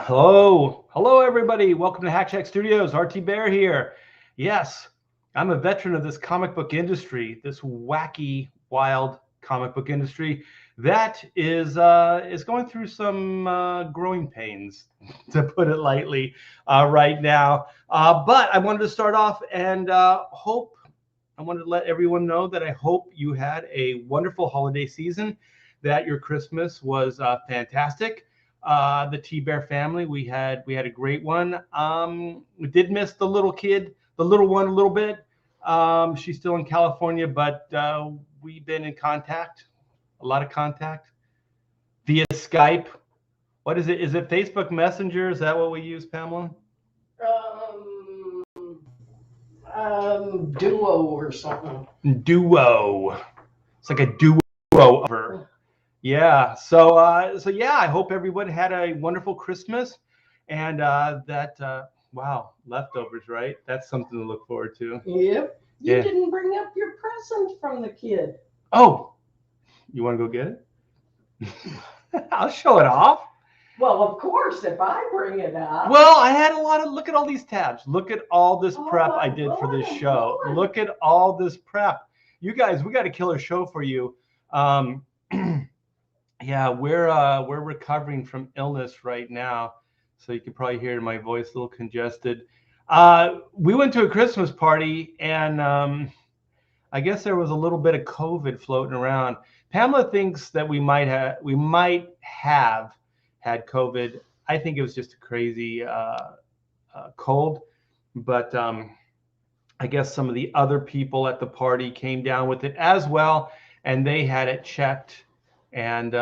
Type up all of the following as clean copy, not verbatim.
Hello, everybody. Welcome to Hack Shack Studios. RT Bear here. Yes, I'm a veteran of this comic book industry, this wacky, wild comic book industry that is going through some growing pains, to put it lightly, right now. But I wanted to start off and I wanted to let everyone know that I hope you had a wonderful holiday season, that your Christmas was fantastic. The T Bear family, we had a great one. We did miss the little kid, the little one, a little bit. She's still in California, but we've been in contact, a lot of contact via Skype. What is it? Is it Facebook Messenger? Is that what we use, Pamela? Um, Duo or something. Duo. It's like a duo over. Yeah. So yeah, I hope everyone had a wonderful Christmas, and wow, leftovers, right? That's something to look forward to. Yep. You Yeah. didn't bring up your present from the kid. Oh, you want to go get it? I'll show it off. Well, of course, if I bring it up. Well, I had a lot of. Look at all these tabs. Look at all this prep I my did for this Lord, show. Lord. Look at all this prep. You guys, we got a killer show for you. Um, yeah, we're recovering from illness right now, so you can probably hear my voice a little congested. We went to a Christmas party, and I guess there was a little bit of COVID floating around. Pamela thinks that we might have had COVID. I think it was just a crazy cold, but I guess some of the other people at the party came down with it as well, and they had it checked, and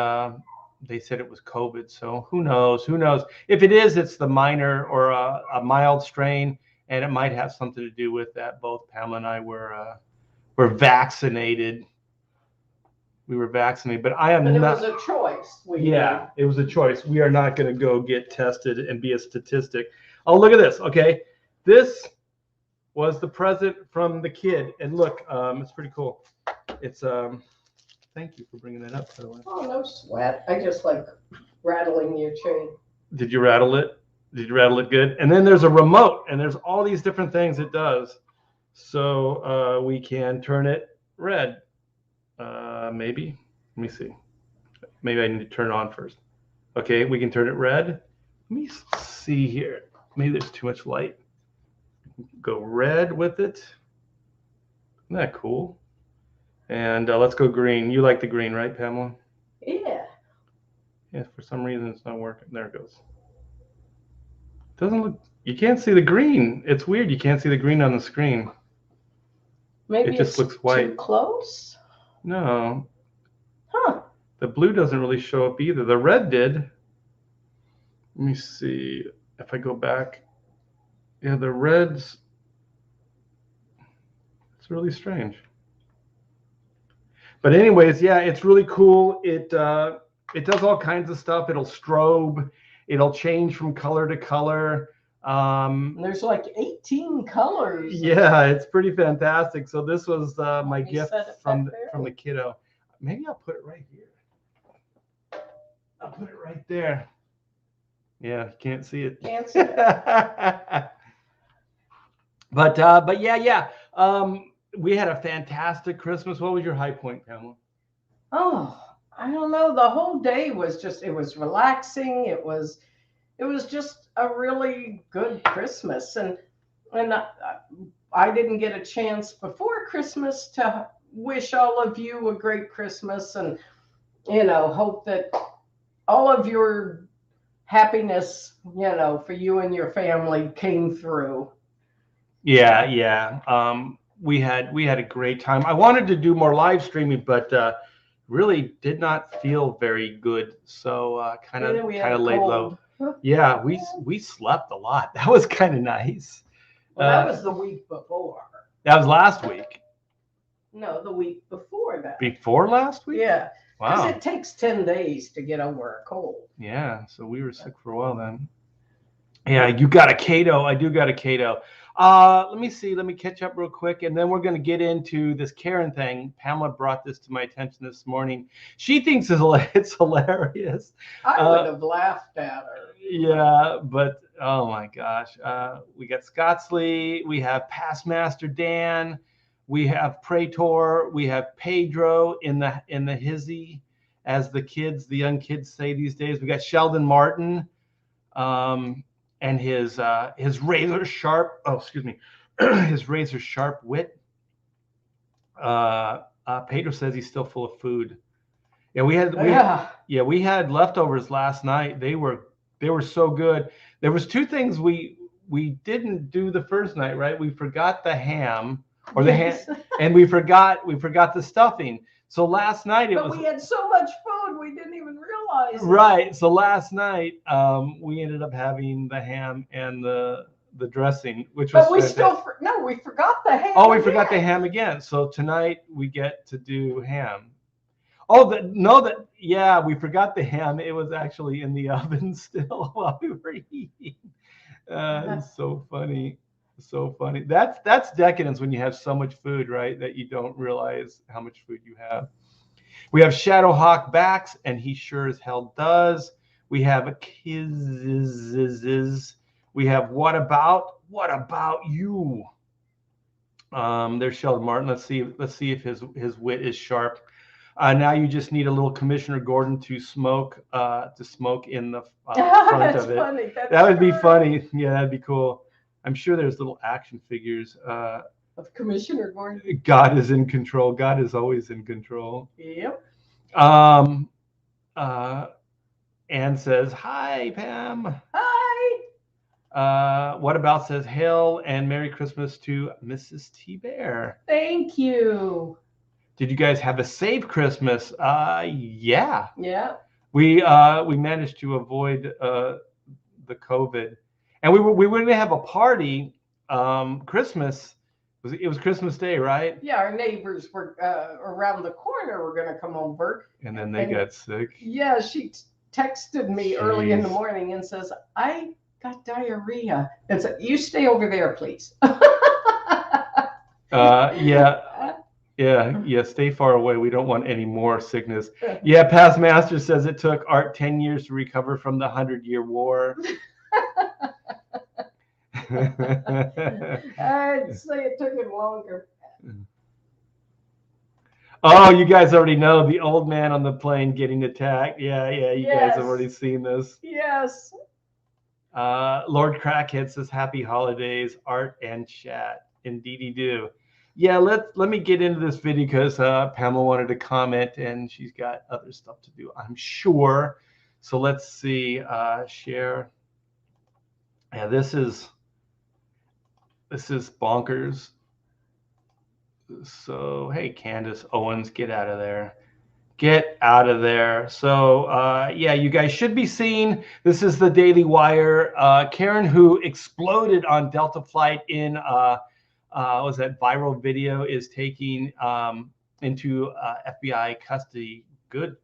they said it was COVID. So who knows? Who knows? If it is, it's the minor or a mild strain, and it might have something to do with that. Both Pamela and I were vaccinated. We were vaccinated, but I am But it not. was a choice. Yeah, it was a choice. We are not going to go get tested and be a statistic. Oh, look at this. Okay, this was the present from the kid, and look, it's pretty cool. It's Thank you for bringing that up, by the way. Oh, no sweat. I just like rattling your chain. Did you rattle it? Did you rattle it good? And then there's a remote, and there's all these different things it does. So we can turn it red. Maybe. Let me see. Maybe I need to turn it on first. Okay, we can turn it red. Let me see here. Maybe there's too much light. Go red with it. Isn't that cool? And let's go green. You like the green, right, Pamela? Yeah. Yeah, for some reason it's not working. There it goes. Doesn't look. You can't see the green. It's weird. You can't see the green on the screen. Maybe It just it's looks white. too close. No, Huh. the blue doesn't really show up either. The red did. Let me see if I go back. Yeah, the red's. It's really strange. But anyways, yeah, it's really cool. It does all kinds of stuff. It'll strobe. It'll change from color to color. And there's like 18 colors. Yeah, it's pretty fantastic. So this was my me gift set it from back there. from the kiddo. Maybe I'll put it right here. I'll put it right there. Yeah, you can't see it. Can't see it. But yeah. We had a fantastic Christmas. What was your high point, Pamela? Oh, I don't know. The whole day was just, it was relaxing. It was just a really good Christmas. And I didn't get a chance before Christmas to wish all of you a great Christmas and, hope that all of your happiness, for you and your family came through. Yeah. We had a great time. I wanted to do more live streaming, but really did not feel very good. So kind And then we had of a laid cold. low. Yeah, we slept a lot. That was kind of nice. Well, that was the week before. That was last week. No, the week before that. Before last week? Yeah. Because Wow. it takes 10 days to get over a cold. Yeah, so we were sick for a while then. Yeah, you got a Cato. I do got a Cato. Let me see. Let me catch up real quick, and then we're going to get into this Karen thing. Pamela brought this to my attention this morning. She thinks it's hilarious. I would have laughed at her. Yeah, but oh my gosh, we got Scottsley, we have Pastmaster Dan, we have Praetor, we have Pedro in the hizzy, as the young kids say these days. We got Sheldon Martin, and his razor sharp, oh excuse me, his razor sharp wit. Pedro says he's still full of food. Yeah, we had leftovers last night. They were so good. There was two things we didn't do the first night, right? We forgot the ham or the ham, and we forgot the stuffing. So last night we had so much food we didn't even realize. Right. So last night we ended up having the ham and the dressing, which was. But we we forgot the ham. Oh, we forgot the ham again. So tonight we get to do ham. Oh, yeah, we forgot the ham. It was actually in the oven still while we were eating. It's so funny. So funny. That's decadence when you have so much food, right? That you don't realize how much food you have. We have Shadowhawk backs, and he sure as hell does. We have a Kizzes. We have what about you? There's Sheldon Martin. Let's see if his wit is sharp. Now you just need a little Commissioner Gordon to smoke in the front of it. Funny. That would be funny. Yeah, that'd be cool. I'm sure there's little action figures of Commissioner Gordon. God is in control. God is always in control. Yep. Anne says, "Hi, Pam." Hi. What about says, "Hail and Merry Christmas to Mrs. T. Bear." Thank you. Did you guys have a safe Christmas? Yeah. Yeah. We managed to avoid the COVID, and we were going to have a party. Christmas. It was Christmas Day, right? Yeah, our neighbors were around the corner were going to come over. And then they got sick. Yeah, she texted me early in the morning and says, "I got diarrhea." And said, "You stay over there, please." Yeah, stay far away. We don't want any more sickness. Yeah, Past Master says it took Art 10 years to recover from the 100-Year War. I'd say it took him longer. Oh, you guys already know the old man on the plane getting attacked. Yeah, you guys have already seen this. Yes. Lord Crackhead says, "Happy holidays, Art and chat." Indeedy do. Yeah, let me get into this video because Pamela wanted to comment and she's got other stuff to do, I'm sure. So let's see. Share. Yeah, this is bonkers. So hey, Candace Owens, get out of there. Get out of there. So yeah, you guys should be seeing. This is the Daily Wire. Karen, who exploded on Delta flight in was that viral video, is taking into FBI custody. Good.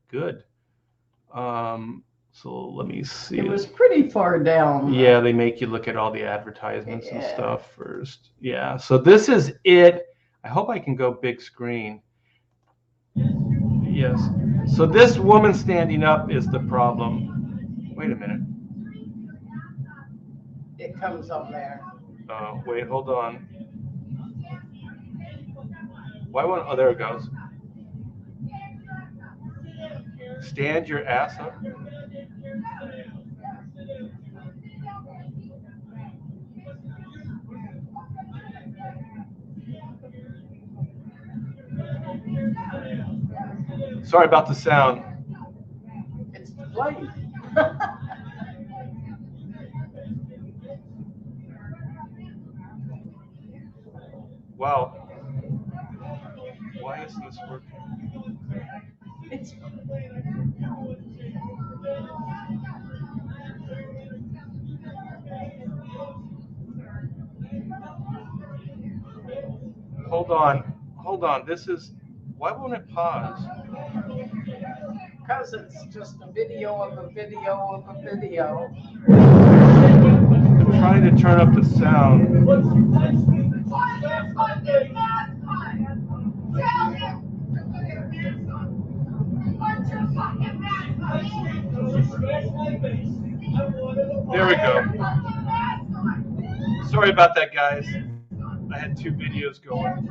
So let me see. It was pretty far down. Yeah, they make you look at all the advertisements and stuff first. Yeah, so this is it. I hope I can go big screen. Yes. So this woman standing up is the problem. Wait a minute. It comes up there. Oh, wait, hold on. Why won't? Oh, there it goes. Stand your ass up. Sorry about the sound. It's the plane. Wow. Why isn't this working? It's Hold on. This is. Why won't it pause? because it's just a video of a video of a video. trying to turn up the sound. There we go. Sorry about that, guys. I had two videos going.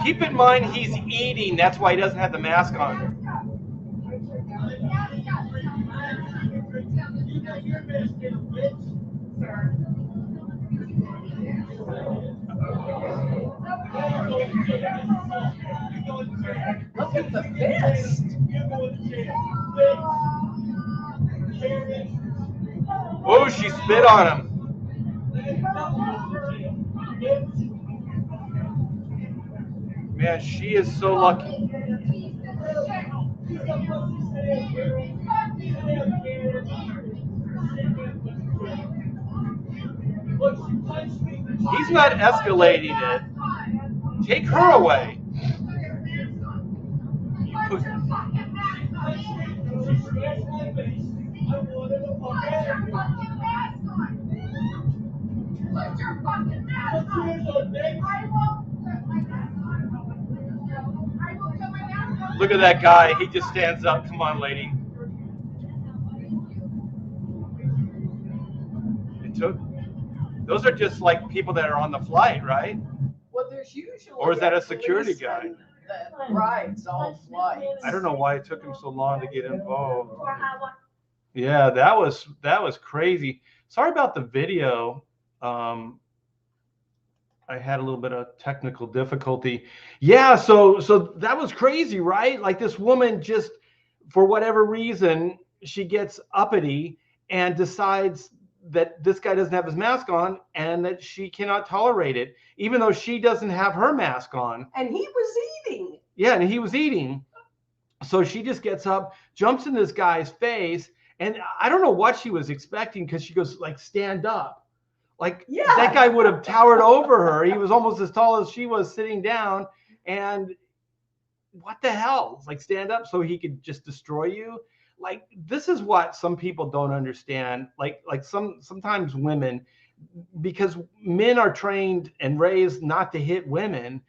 Keep in mind he's eating. That's why he doesn't have the mask on. Look at the fist. Oh, she spit on him. Man, she is so lucky. He's not escalating it. Take her away. Look at that guy. He just stands up. Come on, lady. Those are just like people that are on the flight, right? Well, there's usually. Or is that a security guy? That rides all flights. I don't know why it took him so long to get involved. Yeah, that was crazy. Sorry about the video. I had a little bit of technical difficulty. Yeah, so that was crazy, right? Like this woman just, for whatever reason, she gets uppity and decides that this guy doesn't have his mask on and that she cannot tolerate it, even though she doesn't have her mask on. And he was eating. Yeah, and he was eating. So she just gets up, jumps in this guy's face, and I don't know what she was expecting because she goes, like, stand up. Like, yeah. That guy would have towered over her. He was almost as tall as she was sitting down. And what the hell? It's like, stand up so he could just destroy you. Like, this is what some people don't understand. Like sometimes women, because men are trained and raised not to hit women.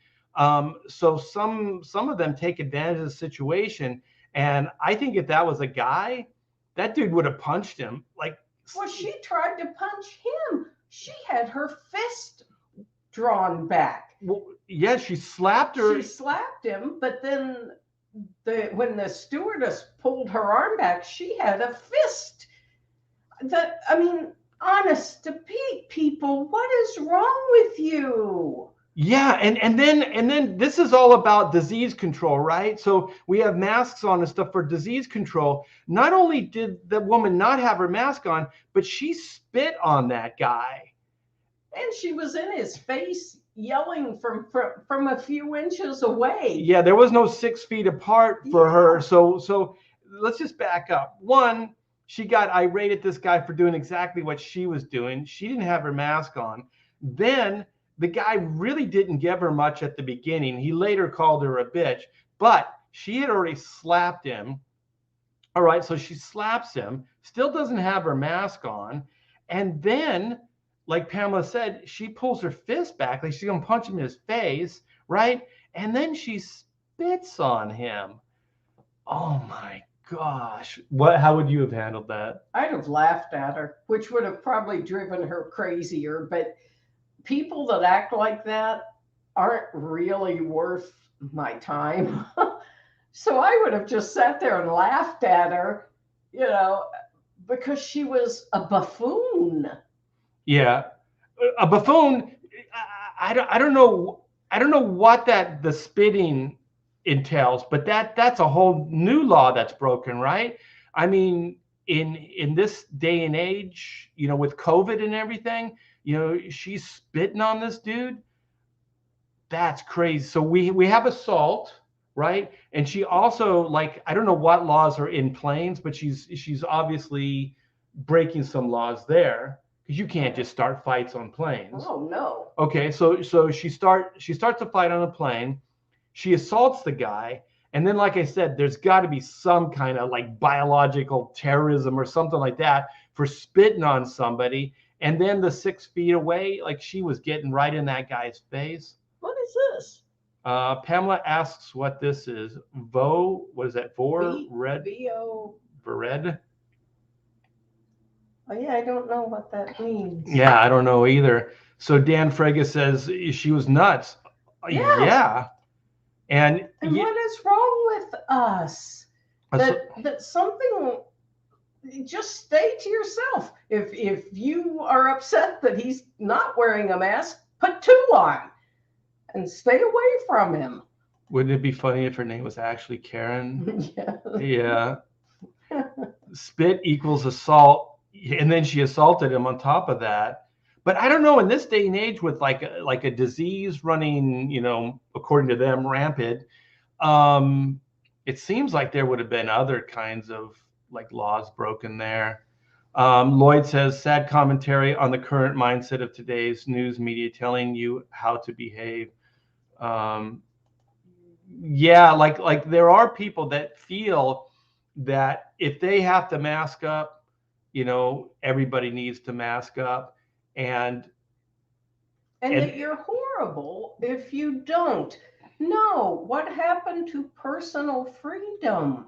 So some of them take advantage of the situation. And I think if that was a guy, that dude would have punched him. Like, well, she tried to punch him. She had her fist drawn back. Well, yeah, she slapped her. She slapped him, but then when the stewardess pulled her arm back, she had a fist. Honest to Pete, people, what is wrong with you? Yeah, and then this is all about disease control, right? So we have masks on and stuff for disease control. Not only did the woman not have her mask on, but she spit on that guy. And she was in his face yelling from a few inches away. Yeah, there was no 6 feet apart for her. So let's just back up. One, she got irate at this guy for doing exactly what she was doing. She didn't have her mask on. Then the guy really didn't give her much at the beginning. He later called her a bitch, but she had already slapped him. All right, so she slaps him, still doesn't have her mask on. And then, like Pamela said, she pulls her fist back, like she's gonna punch him in his face, right? And then she spits on him. Oh my gosh. How would you have handled that? I'd have laughed at her, which would have probably driven her crazier, but people that act like that aren't really worth my time. So I would have just sat there and laughed at her, because she was a buffoon. Yeah, a buffoon. I don't know what the spitting entails, but that's a whole new law that's broken, right? I mean, in this day and age, with COVID and everything, she's spitting on this dude. That's crazy. So we have assault, right? And she also, like, I don't know what laws are in planes, but she's obviously breaking some laws there because you can't just start fights on planes. Oh no. Okay, so she starts a fight on a plane. She assaults the guy, and then, like I said, there's got to be some kind of like biological terrorism or something like that for spitting on somebody. And then the 6 feet away, like she was getting right in that guy's face. What is this? Pamela asks what this is. What is that? Red? VO. Vered? Oh yeah, I don't know what that means. Yeah, I don't know either. So Dan Frege says she was nuts. Yeah. And what is wrong with us? That something, just stay to yourself. If you are upset that he's not wearing a mask, put 2 on and stay away from him. Wouldn't it be funny if her name was actually Karen? Yeah. Spit equals assault, and then she assaulted him on top of that. But I don't know, in this day and age with like a disease running, according to them, rampant, it seems like there would have been other kinds of like laws broken there. Lloyd says, sad commentary on the current mindset of today's news media telling you how to behave. Yeah, like there are people that feel that if they have to mask up, everybody needs to mask up, and that you're horrible if you don't. No, what happened to personal freedom?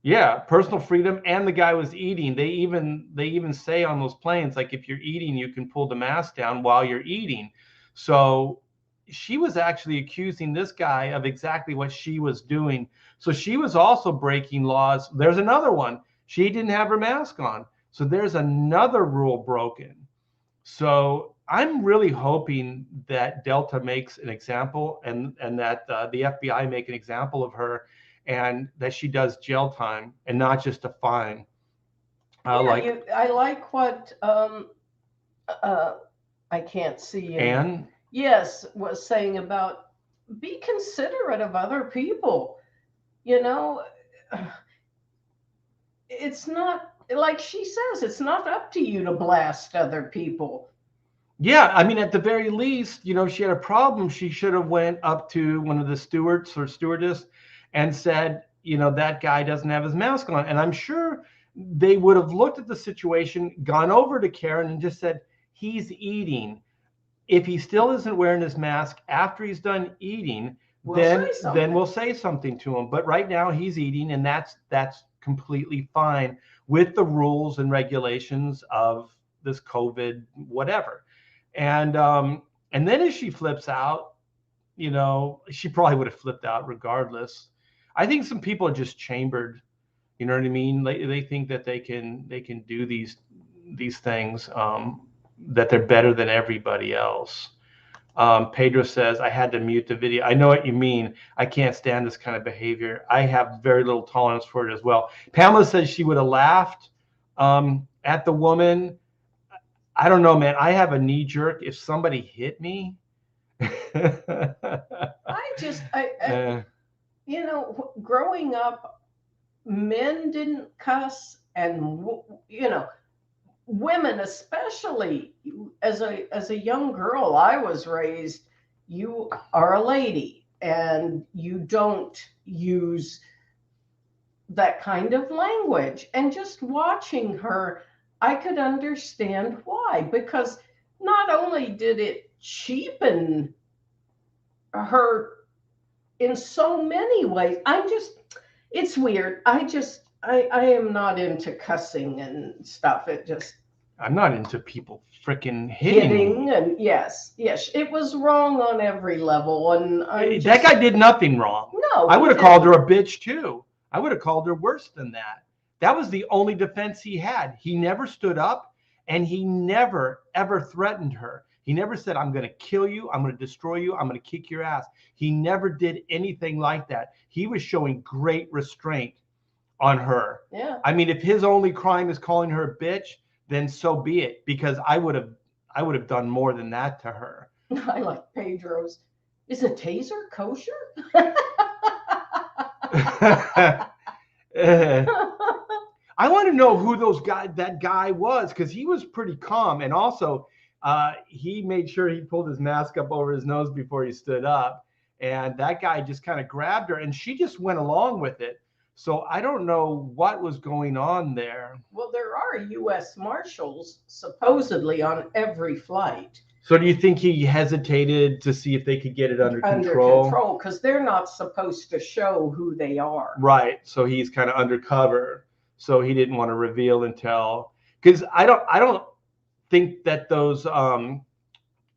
Yeah, personal freedom. And the guy was eating. They even say on those planes, like, if you're eating, you can pull the mask down while you're eating. So she was actually accusing this guy of exactly what she was doing. So she was also breaking laws. There's another one. She didn't have her mask on. So there's another rule broken. So I'm really hoping that Delta makes an example, and that the FBI make an example of her, and that she does jail time and not just a fine. I like what I can't see Anne. Yes, was saying about be considerate of other people. It's not, like she says, it's not up to you to blast other people. Yeah, I mean, at the very least, she had a problem. She should have went up to one of the stewards or stewardess and said, that guy doesn't have his mask on. And I'm sure they would have looked at the situation, gone over to Karen and just said, he's eating. If he still isn't wearing his mask after he's done eating, then we'll say something to him. But right now he's eating, and that's completely fine with the rules and regulations of this COVID whatever. And then as she flips out, she probably would have flipped out regardless. I think some people are just chambered. You know what I mean? They think that they can do these things, that they're better than everybody else. Pedro says, I had to mute the video. I know what you mean. I can't stand this kind of behavior. I have very little tolerance for it as well. Pamela says she would have laughed at the woman. I don't know, man. I have a knee jerk if somebody hit me. Growing up, men didn't cuss, and women, especially as a young girl, I was raised, you are a lady and you don't use that kind of language. And just watching her, I could understand why, because not only did it cheapen her in so many ways, it's weird. I am not into cussing and stuff. I'm not into people freaking hitting me. And yes, it was wrong on every level. And that guy did nothing wrong. No, I would have called her a bitch too. I would have called her worse than that. That was the only defense he had. He never stood up, and he never, ever threatened her. He never said, I'm going to kill you. I'm going to destroy you. I'm going to kick your ass. He never did anything like that. He was showing great restraint on her. Yeah. I mean, if his only crime is calling her a bitch, then so be it, because I would have done more than that to her. I like Pedro's. Is a taser kosher? I want to know who that guy was, because he was pretty calm, and also he made sure he pulled his mask up over his nose before he stood up, and that guy just kind of grabbed her, and she just went along with it. So I don't know what was going on there. Well, there are U.S. Marshals supposedly on every flight. So do you think he hesitated to see if they could get it under control? Under control, because they're not supposed to show who they are. Right. So he's kind of undercover. So he didn't want to reveal until, because I don't think that those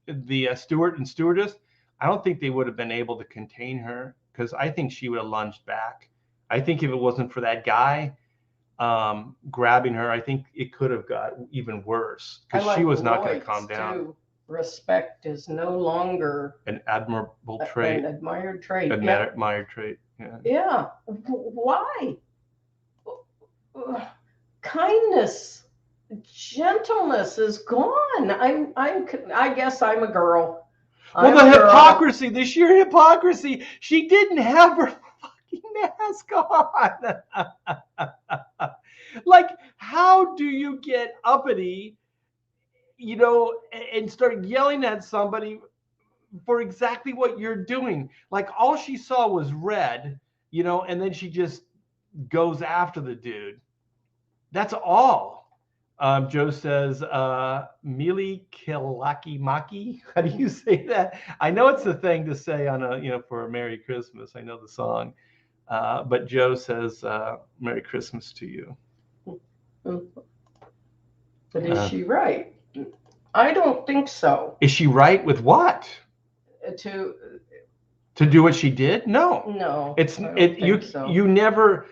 the steward and stewardess, I don't think they would have been able to contain her, because I think she would have lunged back. I think if it wasn't for that guy grabbing her, I think it could have got even worse, because she was not going to calm down. Too. Respect is no longer an admirable trait. An admired trait. Admired trait. Yeah. Yeah. Why? Kindness, gentleness is gone. I guess I'm a girl. Well, the hypocrisy, the sheer hypocrisy. She didn't have her fucking mask on. Like, how do you get uppity, you know, and start yelling at somebody for exactly what you're doing? Like, all she saw was red, you know, and then she just goes after the dude. That's all. Joe says, Mili Kilaki Maki. How do you say that? I know it's the thing to say on a, you know, for a Merry Christmas. I know the song. But Joe says, Merry Christmas to you. But is she right? I don't think so. Is she right with what? To do what she did? No. No. You never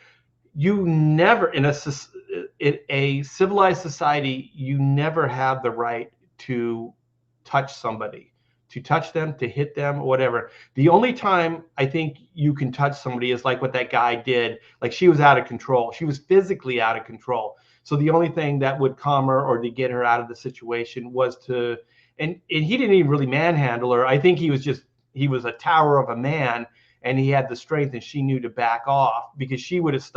in a civilized society, you never have the right to touch somebody, to touch them, to hit them, or whatever. The only time I think you can touch somebody is like what that guy did. Like, she was out of control. She was physically out of control. So the only thing that would calm her or to get her out of the situation was to, and he didn't even really manhandle her. I think he was a tower of a man, and he had the strength, and she knew to back off, because she would have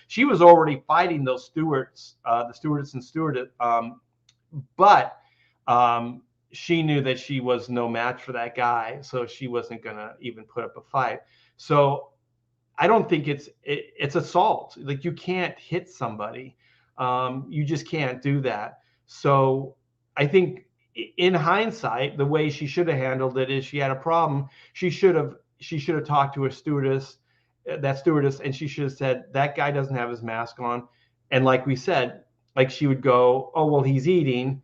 she was already fighting those stewards, the stewardess and stewardess. But she knew that she was no match for that guy, so she wasn't going to even put up a fight. So I don't think it's assault. Like, you can't hit somebody. You just can't do that. So I think in hindsight, the way she should have handled it is, she had a problem. She should have talked to her stewardess, and she should have said, that guy doesn't have his mask on. And like we said, like, she would go, oh, well, he's eating.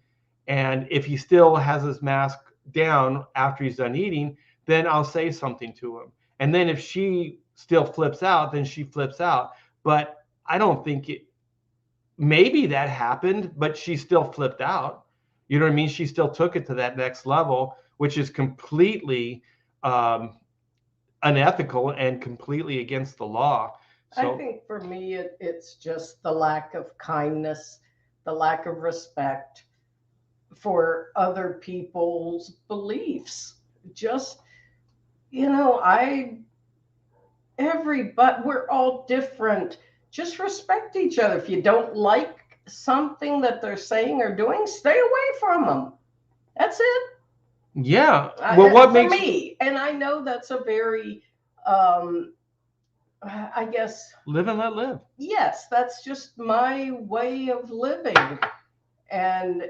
And if he still has his mask down after he's done eating, then I'll say something to him. And then if she still flips out, then she flips out. But I don't think maybe that happened, but she still flipped out. You know what I mean? She still took it to that next level, which is completely unethical and completely against the law. So, I think for me, it's just the lack of kindness, the lack of respect for other people's beliefs. Just, you know, we're all different. Just respect each other. If you don't like something that they're saying or doing, stay away from them. That's it. Yeah. Well, what makes me? And I know that's a very, I guess, live and let live. Yes, that's just my way of living. And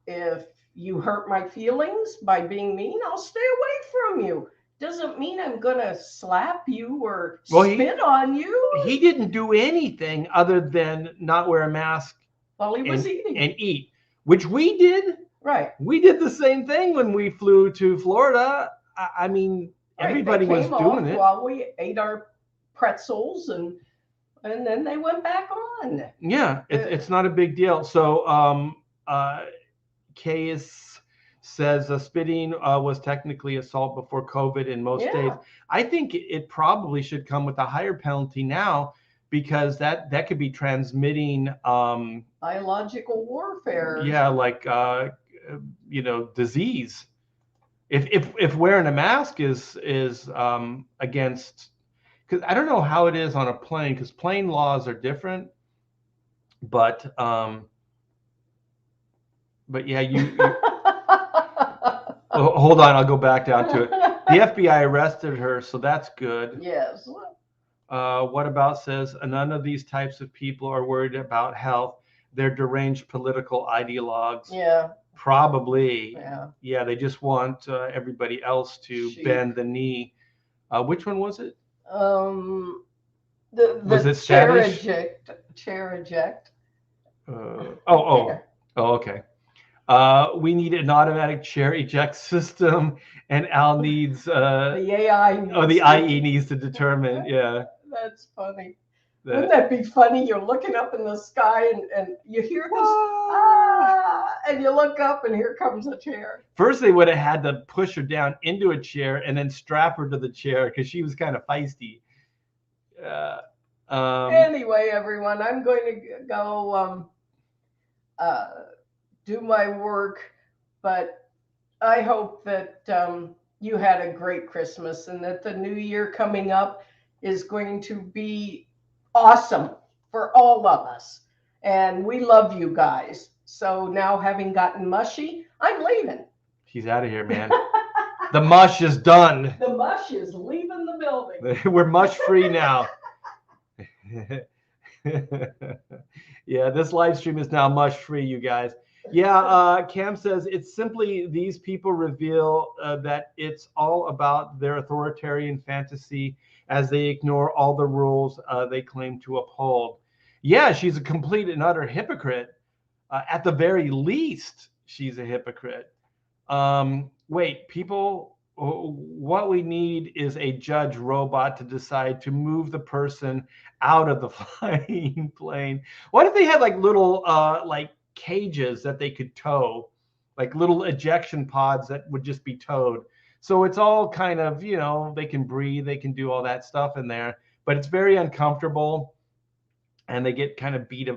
if you hurt my feelings by being mean, I'll stay away from you. Doesn't mean I'm gonna slap you or spit on you. He didn't do anything other than not wear a mask while he was eating and eat, which we did. Right. We did the same thing when we flew to Florida. I mean, everybody was doing it while we ate our pretzels, and then they went back on. Yeah, it's not a big deal. So Case says spitting was technically assault before COVID in most states. I think it probably should come with a higher penalty now, because that could be transmitting biological warfare. Yeah, like disease. If wearing a mask is against because I don't know how it is on a plane, because plane laws are different. But yeah, oh, hold on, I'll go back down to it. The FBI arrested her, so that's good. Yes. What about says none of these types of people are worried about health. They're deranged political ideologues. Yeah. Probably. Yeah. Yeah, they just want everybody else to bend the knee. Which one was it? Was The it chair Spanish? eject. Okay. We need an automatic chair eject system, and Al needs The AI. the IE needs to determine. Yeah. That's funny. Wouldn't that be funny? You're looking up in the sky and you hear this, and you look up and here comes a chair. First, they would have had to push her down into a chair and then strap her to the chair because she was kind of feisty. Anyway, everyone, I'm going to go do my work, but I hope that you had a great Christmas and that the new year coming up is going to be awesome for all of us. And we love you guys. So now, having gotten mushy, I'm leaving. She's out of here, man. The mush is done. The mush is leaving the building. We're mush free now. Yeah, this live stream is now mush free, you guys. Yeah, Cam says it's simply these people reveal that it's all about their authoritarian fantasy as they ignore all the rules they claim to uphold. Yeah, she's a complete and utter hypocrite. At the very least, she's a hypocrite. Wait, people, what we need is a judge robot to decide to move the person out of the flying plane. What if they had like little like cages that they could tow, like little ejection pods that would just be towed? So it's all kind of, they can breathe, they can do all that stuff in there, but it's very uncomfortable, and they get kind of beat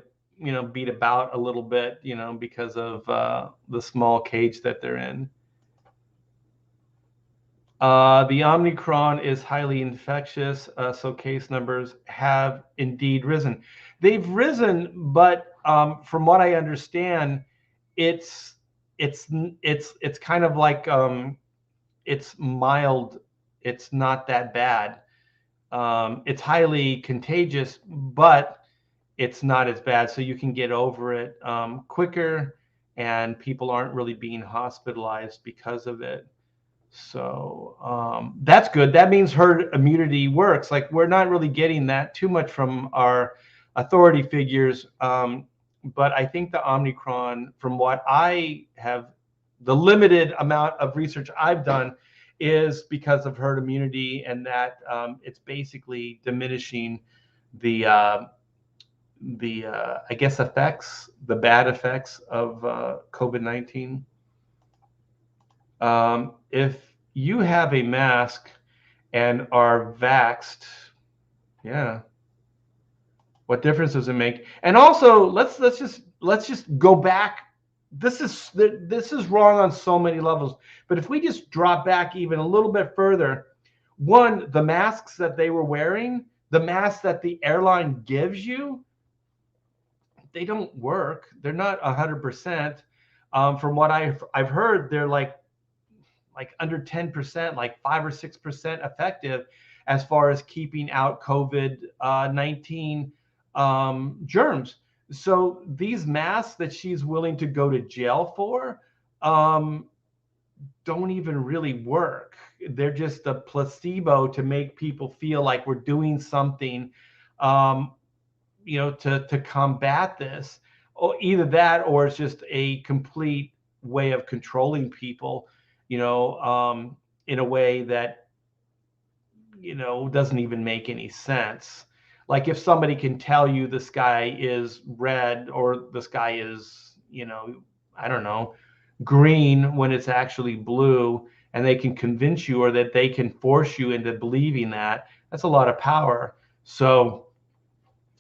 about a little bit, because of the small cage that they're in. The Omicron is highly infectious, so case numbers have indeed risen. They've risen, but from what I understand, it's kind of like it's mild. It's not that bad. It's highly contagious, but it's not as bad, so you can get over it quicker, and people aren't really being hospitalized because of it. So that's good. That means herd immunity works. Like, we're not really getting that too much from our authority figures, but I think the Omicron, from what I have, the limited amount of research I've done, is because of herd immunity, and that it's basically diminishing the I guess the bad effects of COVID-19. If you have a mask and are vaxxed, yeah, what difference does it make? And also, let's just go back. This is wrong on so many levels. But if we just drop back even a little bit further, one, the masks that they were wearing, the masks that the airline gives you, they don't work. They're not 100%. From what I've heard, they're like under 10%, like 5 or 6% effective as far as keeping out COVID-19 germs. So these masks that she's willing to go to jail for don't even really work. They're just a placebo to make people feel like we're doing something, to combat this. Or either that, or it's just a complete way of controlling people, in a way that, doesn't even make any sense. Like, if somebody can tell you the sky is red or the sky is, I don't know, green when it's actually blue, and they can convince you, or that they can force you into believing that, that's a lot of power. So,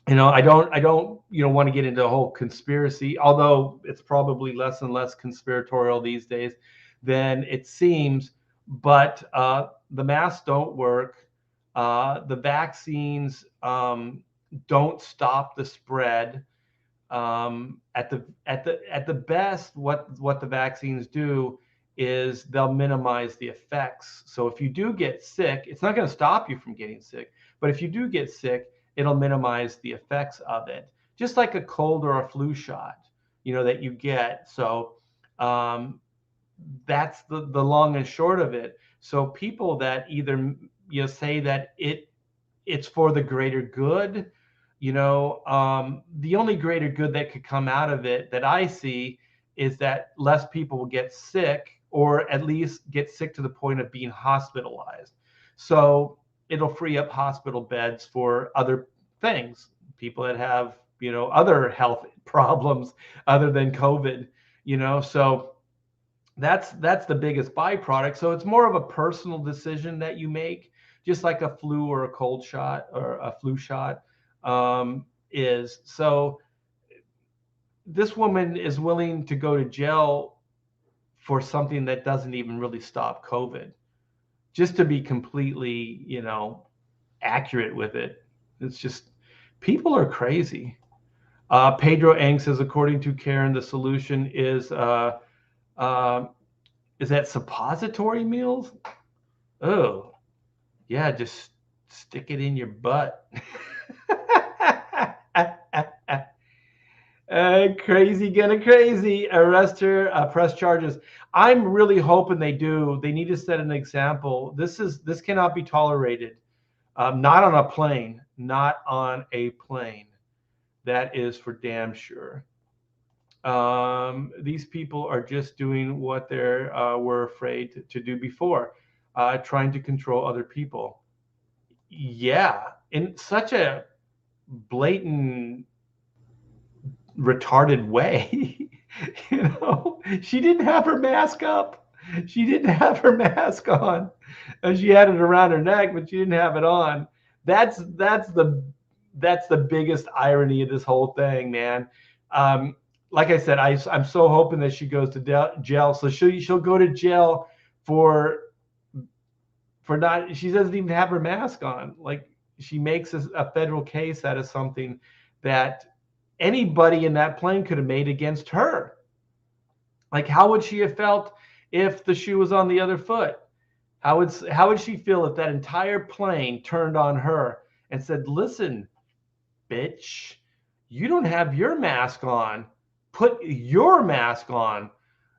I don't want to get into a whole conspiracy, although it's probably less and less conspiratorial these days than it seems. But the masks don't work. The vaccines don't stop the spread. At the best, what the vaccines do is they'll minimize the effects. So if you do get sick, it's not going to stop you from getting sick, but if you do get sick, it'll minimize the effects of it, just like a cold or a flu shot, that you get. So um, that's the long and short of it. So people that either say that it's for the greater good, the only greater good that could come out of it that I see is that less people will get sick, or at least get sick to the point of being hospitalized. So it'll free up hospital beds for other things, people that have other health problems other than COVID. So that's the biggest byproduct. So it's more of a personal decision that you make, just like a flu or a cold shot or a flu shot is. So this woman is willing to go to jail for something that doesn't even really stop COVID, just to be completely, accurate with it. It's just, people are crazy. Pedro Eng says, according to Karen, the solution is that suppository meals? Oh, yeah, just stick it in your butt. Crazy, gonna crazy. Arrest her, press charges. I'm really hoping they do. They need to set an example. This cannot be tolerated. Not on a plane. Not on a plane. That is for damn sure. These people are just doing what they were afraid to do before, trying to control other people. Yeah, in such a blatant, retarded way. She didn't have her mask up. She didn't have her mask on. She had it around her neck, but she didn't have it on. That's the biggest irony of this whole thing, man. Like I said, I'm so hoping that she goes to jail. So she'll go to jail for not. She doesn't even have her mask on. Like, she makes a federal case out of something that anybody in that plane could have made against her. Like, how would she have felt if the shoe was on the other foot? How would she feel if that entire plane turned on her and said, "Listen, bitch, you don't have your mask on. Put your mask on,"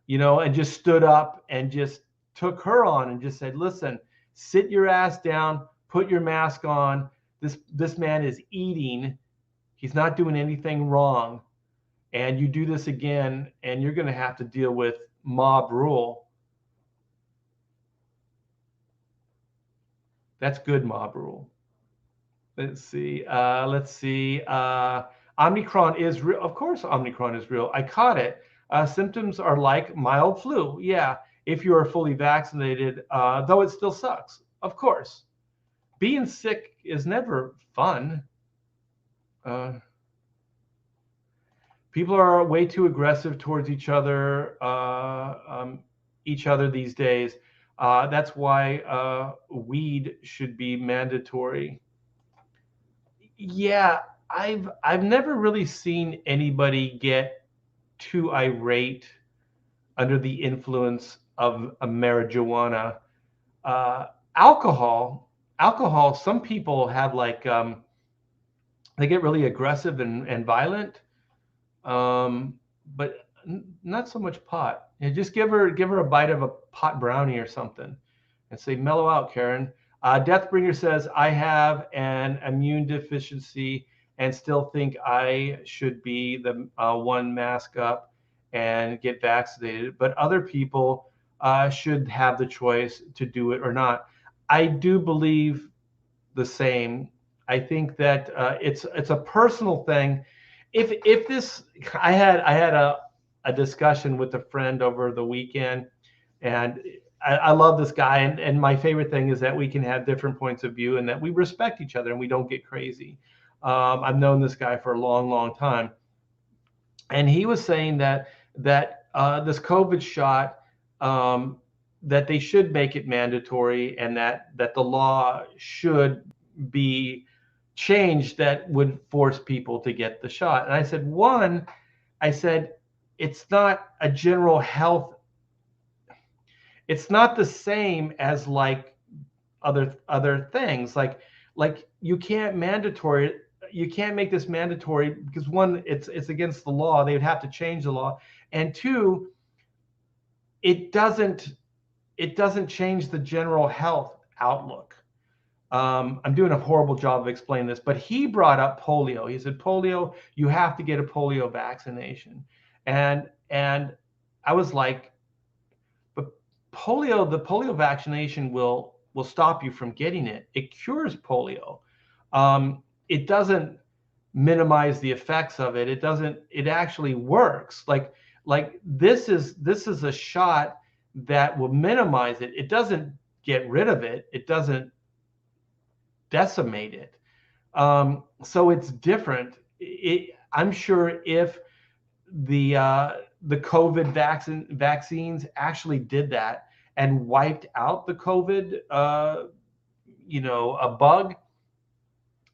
and just stood up and just took her on and just said, "Listen, sit your ass down, put your mask on. This man is eating. He's not doing anything wrong. And you do this again, and you're going to have to deal with mob rule." That's good mob rule. Let's see. Omicron is real. Of course, Omicron is real. I caught it. Symptoms are like mild flu. Yeah, if you are fully vaccinated, though it still sucks. Of course. Being sick is never fun. People are way too aggressive towards each other these days. That's why weed should be mandatory. Yeah, I've never really seen anybody get too irate under the influence of a marijuana. Uh, alcohol. Some people have they get really aggressive and violent, but not so much pot. Just give her a bite of a pot brownie or something, and say, "Mellow out, Karen." Deathbringer says, "I have an immune deficiency and still think I should be the one mask up and get vaccinated, but other people should have the choice to do it or not." I do believe the same. I think that it's a personal thing. If this, I had a discussion with a friend over the weekend, and I love this guy, and my favorite thing is that we can have different points of view and that we respect each other and we don't get crazy. I've known this guy for a long, long time, and he was saying that this COVID shot that they should make it mandatory, and that the law should be changed that would force people to get the shot. And I said, one, I said, it's not a general health, it's not the same as like other things. Like you can't make this mandatory because one, it's against the law. They would have to change the law. And two, it doesn't change the general health outlook. I'm doing a horrible job of explaining this, but he brought up polio. He said, polio, you have to get a polio vaccination. And I was like, but the polio vaccination will stop you from getting it. It cures polio. It doesn't minimize the effects of it. It actually works. Like this is a shot that will minimize it. It doesn't get rid of it. It doesn't decimate it. So it's different. I'm sure if the COVID vaccines actually did that and wiped out the COVID, a bug,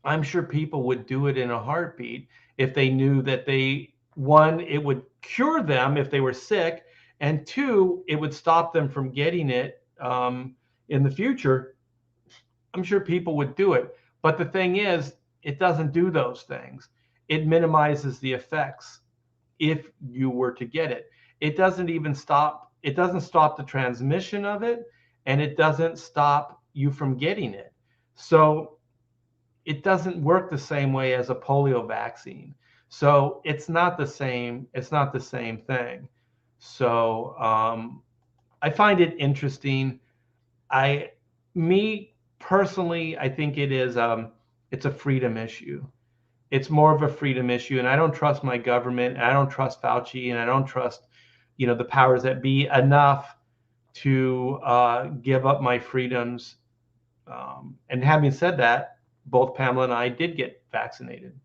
I'm sure people would do it in a heartbeat if they knew that one, it would cure them if they were sick, and two, it would stop them from getting it in the future. I'm sure people would do it. But the thing is, it doesn't do those things. It minimizes the effects if you were to get it. It doesn't stop the transmission of it, and it doesn't stop you from getting it. So it doesn't work the same way as a polio vaccine. So it's not the same thing. So I find it interesting. Me personally, I think it's a freedom issue. It's more of a freedom issue, and I don't trust my government, and I don't trust Fauci, and I don't trust, the powers that be enough to give up my freedoms. And having said that, both Pamela and I did get vaccinated,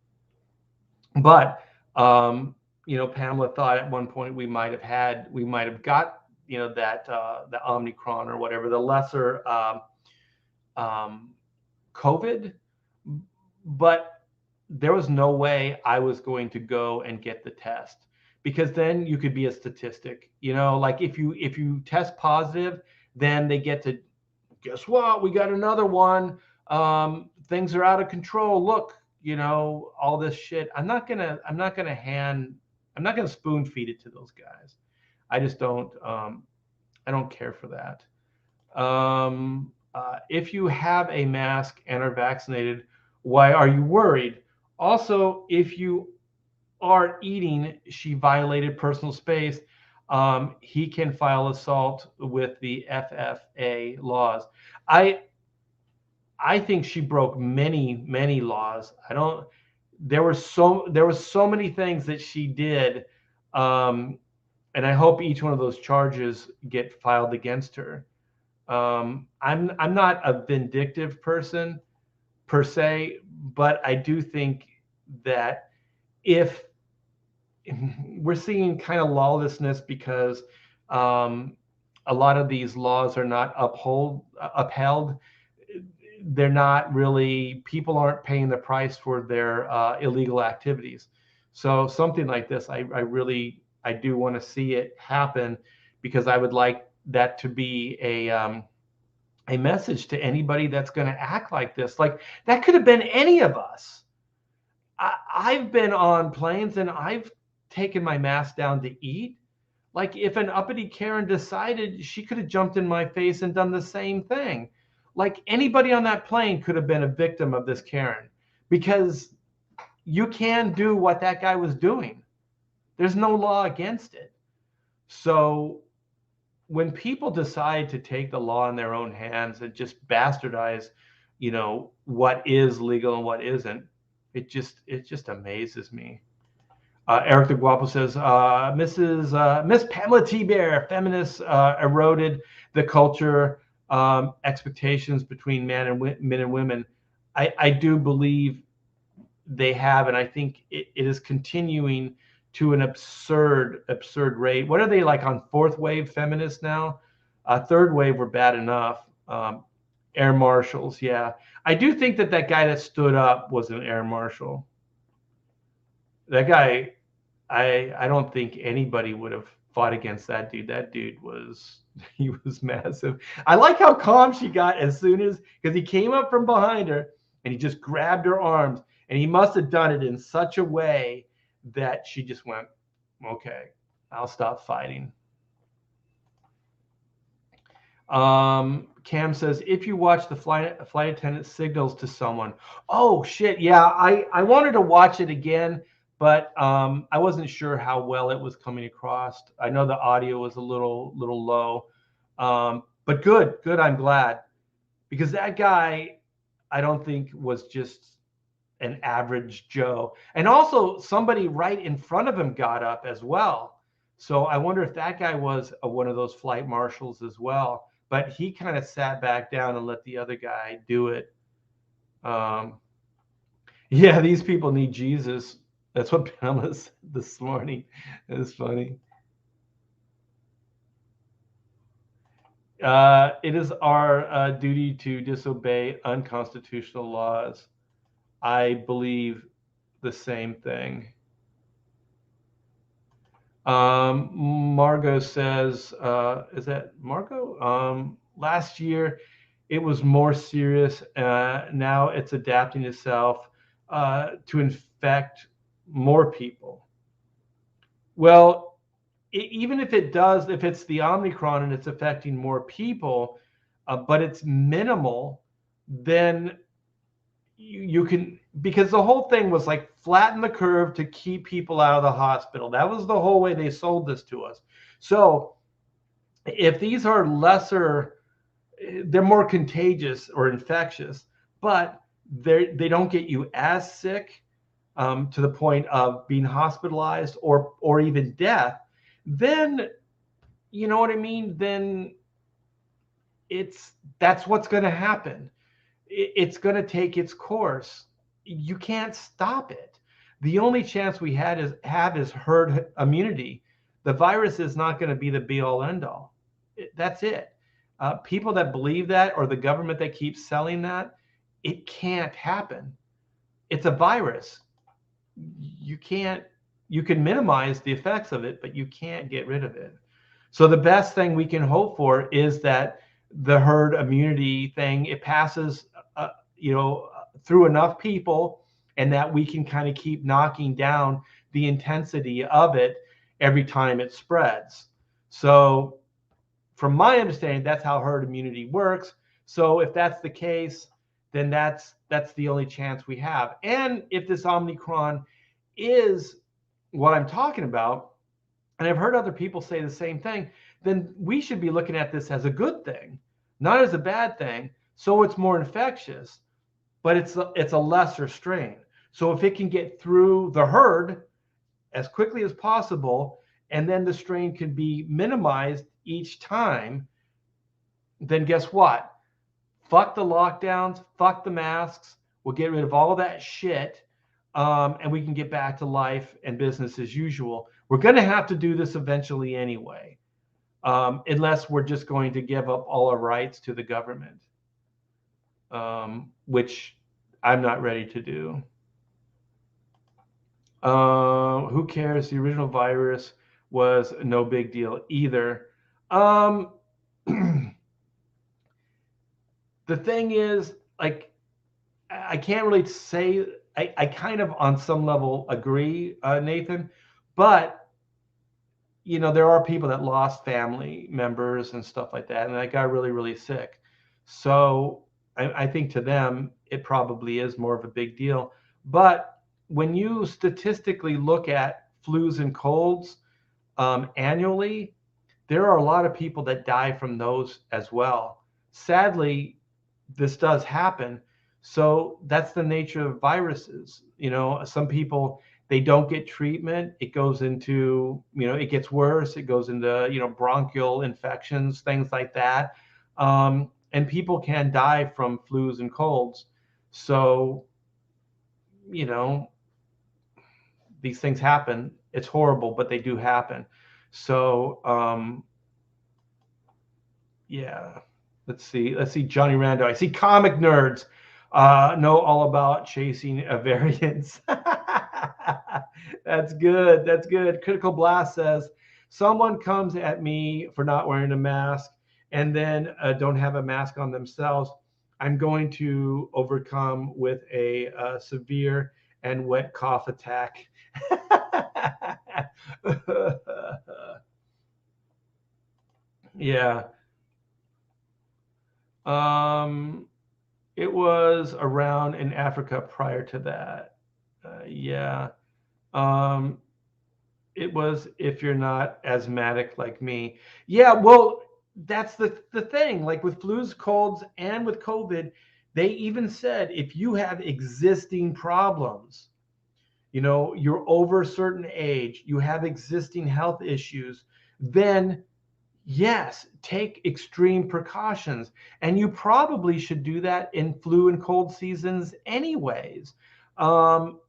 but Pamela thought at one point we might have got that the Omicron or whatever, the lesser COVID, but there was no way I was going to go and get the test, because then you could be a statistic. Like if you test positive, then they get to, guess what, we got another one. Things are out of control. Look, all this shit. I'm not gonna spoon feed it to those guys. I just don't. I don't care for that. If you have a mask and are vaccinated, why are you worried? Also, if you are eating, she violated personal space. He can file assault with the FFA laws. I think she broke many laws. There were so many things that she did, and I hope each one of those charges get filed against her. I'm not a vindictive person per se, but I do think that if we're seeing kind of lawlessness because a lot of these laws are not upheld, they're not really, people aren't paying the price for their illegal activities. So something like this, I do want to see it happen, because I would like that to be a message to anybody that's going to act like this. Like, that could have been any of us. I've been on planes and I've taken my mask down to eat. Like, if an uppity Karen decided, she could have jumped in my face and done the same thing. Like, anybody on that plane could have been a victim of this Karen, because you can do what that guy was doing. There's no law against it. So when people decide to take the law in their own hands and just bastardize, what is legal and what isn't, it just amazes me. Eric the Guapo says, Miss Pamela T. Bear, feminists eroded the culture expectations between men and women. I do believe they have, and I think it is continuing to an absurd rate. What are they, like, on fourth wave feminists now? Third wave were bad enough. Air marshals, yeah. I do think that guy that stood up was an air marshal. That guy, I don't think anybody would have fought against that dude. That dude was he was massive. I like how calm she got as soon as because he came up from behind her and he just grabbed her arms and he must have done it in such a way that she just went, okay, I'll stop fighting. Cam says, if you watch the flight attendant signals to someone, oh shit, yeah, I wanted to watch it again, but I wasn't sure how well it was coming across. I know the audio was a little low, but good. I'm glad because that guy, I don't think was just an average Joe, and also somebody right in front of him got up as well. So I wonder if that guy was one of those flight marshals as well. But he kind of sat back down and let the other guy do it. Yeah, these people need Jesus. That's what Pamela said this morning. It's funny. It is our duty to disobey unconstitutional laws. I believe the same thing. Margot says, is that Margot? Last year, it was more serious. Now it's adapting itself to infect more people. Well, even if it does, if it's the Omicron and it's affecting more people, but it's minimal, then you can, because the whole thing was like flatten the curve to keep people out of the hospital. That was the whole way they sold this to us. So if these are lesser, they're more contagious or infectious, but they don't get you as sick to the point of being hospitalized or even death, then you know what I mean? Then that's what's going to happen. It's going to take its course. You can't stop it. The only chance we have is herd immunity. The virus is not going to be the be all end all. That's it. People that believe that or the government that keeps selling that, it can't happen. It's a virus. You can't. You can minimize the effects of it, but you can't get rid of it. So the best thing we can hope for is that the herd immunity thing, it passes, through enough people, and that we can kind of keep knocking down the intensity of it every time it spreads. So from my understanding, that's how herd immunity works. So if that's the case, then that's the only chance we have. And if this Omicron is what I'm talking about, and I've heard other people say the same thing, then we should be looking at this as a good thing, not as a bad thing. So it's more infectious, but it's a lesser strain. So if it can get through the herd as quickly as possible, and then the strain can be minimized each time, then guess what? Fuck the lockdowns, fuck the masks. We'll get rid of all of that shit, and we can get back to life and business as usual. We're going to have to do this eventually anyway, unless we're just going to give up all our rights to the government, which I'm not ready to do. Who cares? The original virus was no big deal either. The thing is, like, I can't really say, I kind of on some level agree, Nathan, but there are people that lost family members and stuff like that, and that got really, really sick. So I think to them, it probably is more of a big deal. But when you statistically look at flus and colds annually, there are a lot of people that die from those as well. Sadly, this does happen. So that's the nature of viruses. Some people, they don't get treatment. It goes into, it gets worse. It goes into, bronchial infections, things like that. And people can die from flus and colds. So, these things happen. It's horrible, but they do happen. So, Yeah. Let's see. Let's see. Johnny Rando. I see comic nerds know all about chasing a variance. That's good. That's good. Critical Blast says someone comes at me for not wearing a mask and then don't have a mask on themselves. I'm going to overcome with a severe and wet cough attack. Yeah. Um, it was around in Africa prior to that. Yeah. Um, it was if you're not asthmatic like me. Yeah, well, that's the thing. Like with flus, colds, and with COVID, they even said if you have existing problems, you're over a certain age, you have existing health issues, then yes, take extreme precautions. And you probably should do that in flu and cold seasons anyways. Um,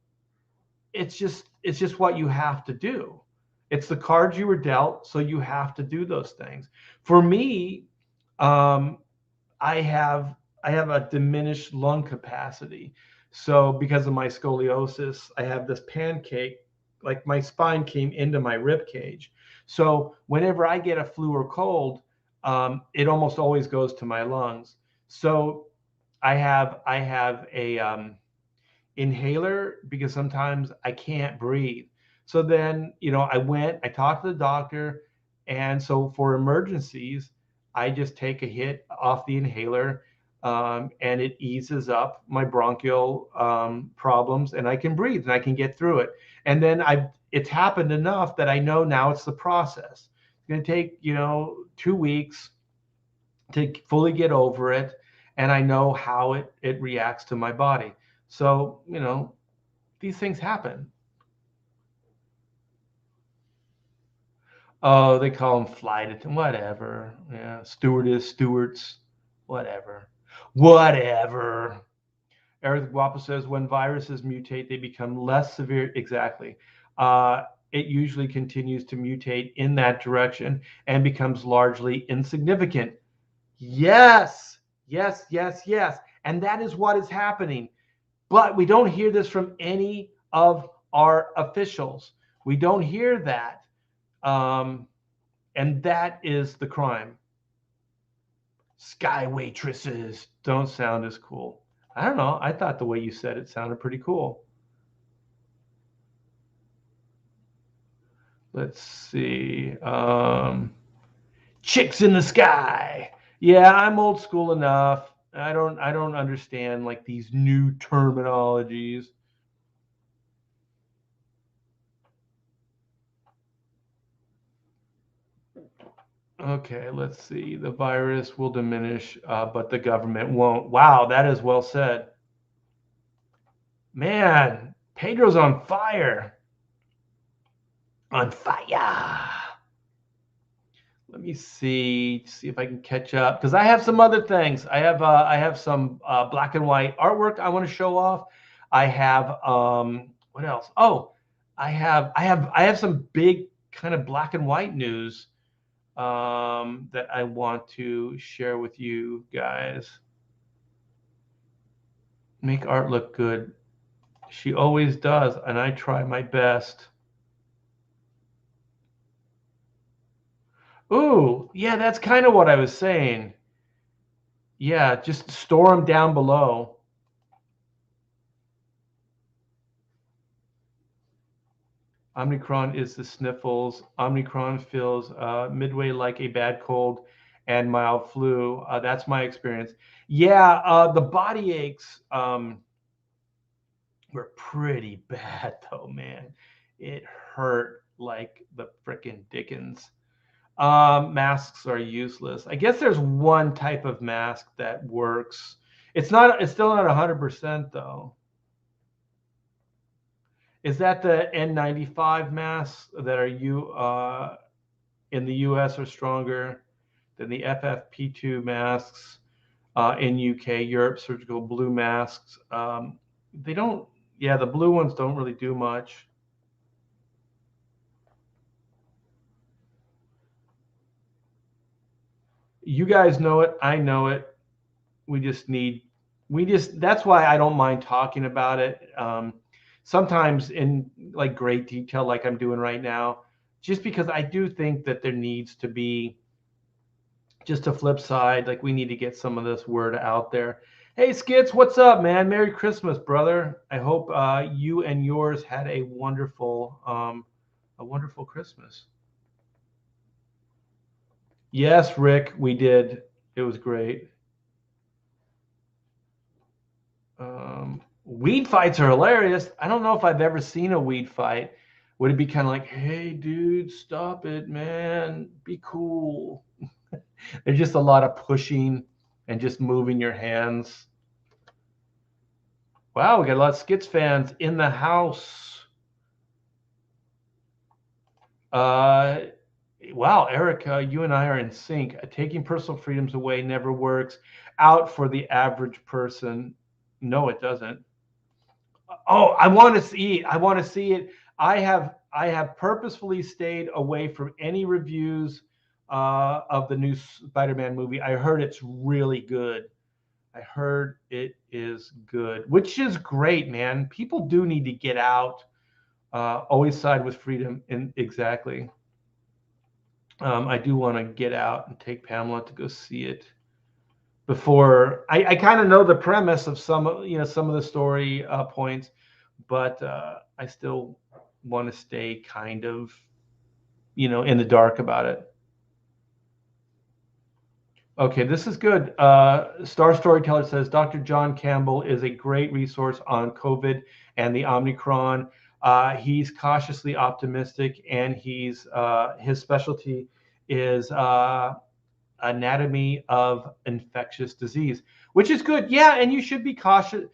it's just what you have to do. It's the cards you were dealt, so you have to do those things. For me, um, I have I have a diminished lung capacity. So because of my scoliosis, I have this pancake, like my spine came into my rib cage. So whenever I get a flu or cold, it almost always goes to my lungs. So I have a inhaler because sometimes I can't breathe. So then, I talked to the doctor. And so for emergencies, I just take a hit off the inhaler, and it eases up my bronchial problems, and I can breathe and I can get through it. And then it's happened enough that I know now it's the process. It's going to take, 2 weeks to fully get over it. And I know how it reacts to my body. So, these things happen. Oh, they call them flight attendant, whatever. Yeah, stewardess, stewards, whatever. Whatever. Eric Guapo says when viruses mutate, they become less severe. Exactly. Uh, it usually continues to mutate in that direction and becomes largely insignificant. Yes, yes, yes, yes. And that is what is happening. But we don't hear this from any of our officials. We don't hear that. Um, and that is the crime. Sky waitresses don't sound as cool. I don't know. I thought the way you said it sounded pretty cool. Let's see. Chicks in the sky. Yeah, I'm old school enough. I don't understand like these new terminologies. Okay, let's see. The virus will diminish, but the government won't. Wow, that is well said. Man, Pedro's on fire. On fire. Let me see if I can catch up because I have some other things. I have some black and white artwork I want to show off. I have what else? Oh, I have some big kind of black and white news that I want to share with you guys. Make art look good. She always does, and I try my best. Ooh, yeah, that's kind of what I was saying. Yeah, just store them down below. Omicron is the sniffles. Omicron feels midway like a bad cold and mild flu. That's my experience. Yeah, the body aches were pretty bad though, man. It hurt like the frickin' Dickens. Masks are useless. I guess there's one type of mask that works. It's not. It's still not 100% though. Is that the N95 masks that are in the U.S. are stronger than the FFP2 masks in UK, Europe? Surgical blue masks. They don't. Yeah, the blue ones don't really do much. You guys know it. I know it. We just need, that's why I don't mind talking about it. Sometimes in like great detail, like I'm doing right now, just because I do think that there needs to be just a flip side. Like we need to get some of this word out there. Hey Skits, what's up, man? Merry Christmas, brother. I hope you and yours had a wonderful Christmas. Yes, Rick, we did. It was great. Weed fights are hilarious. I don't know if I've ever seen a weed fight. Would it be kind of like, hey, dude, stop it, man, be cool? There's just a lot of pushing and just moving your hands. Wow, we got a lot of Skits fans in the house. Uh, wow, Erica, you and I are in sync. Taking personal freedoms away never works out for the average person. No, it doesn't. Oh, I want to see it. I want to see it. I have purposefully stayed away from any reviews of the new Spider-Man movie. I heard it's really good. I heard it is good, which is great, man. People do need to get out. Always side with freedom. And exactly. I do want to get out and take Pamela to go see it before I kind of know the premise of some of the story points, but I still want to stay kind of in the dark about it. Okay, this is good. Star Storyteller says Dr. John Campbell is a great resource on COVID and the Omicron. He's cautiously optimistic, and his specialty is anatomy of infectious disease, which is good. Yeah, and you should be cautious.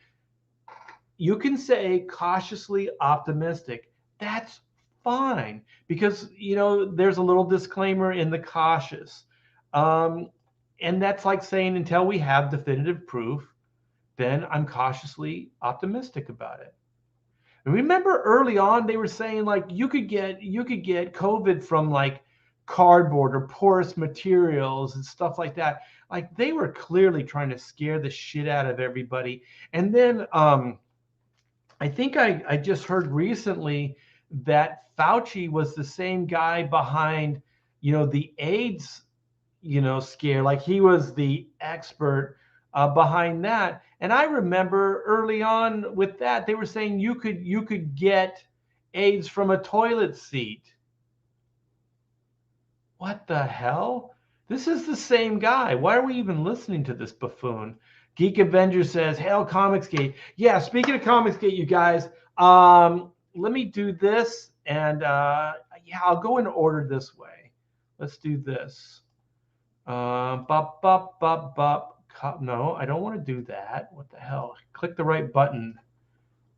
You can say cautiously optimistic. That's fine because there's a little disclaimer in the cautious. And that's like saying until we have definitive proof, then I'm cautiously optimistic about it. And remember early on they were saying like you could get COVID from like cardboard or porous materials and stuff like that. Like they were clearly trying to scare the shit out of everybody. And then I think I just heard recently that Fauci was the same guy behind, the AIDS, scare. Like he was the expert behind that. And I remember early on with that, they were saying you could get AIDS from a toilet seat. What the hell? This is the same guy. Why are we even listening to this buffoon? Geek Avenger says, "Hail Comicsgate." Yeah, speaking of Comicsgate, you guys, let me do this, and yeah, I'll go in order this way. Let's do this. Bop, bop, bop, bop. No, I don't want to do that. What the hell? Click the right button.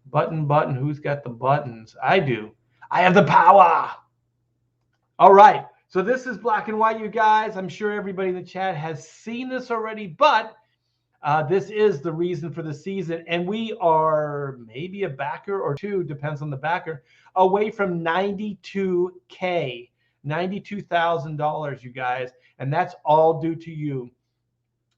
Button. Who's got the buttons? I do. I have the power. All right. So this is Black and White, you guys. I'm sure everybody in the chat has seen this already, but this is the reason for the season. And we are maybe a backer or two, depends on the backer, away from $92K, $92,000, you guys. And that's all due to you.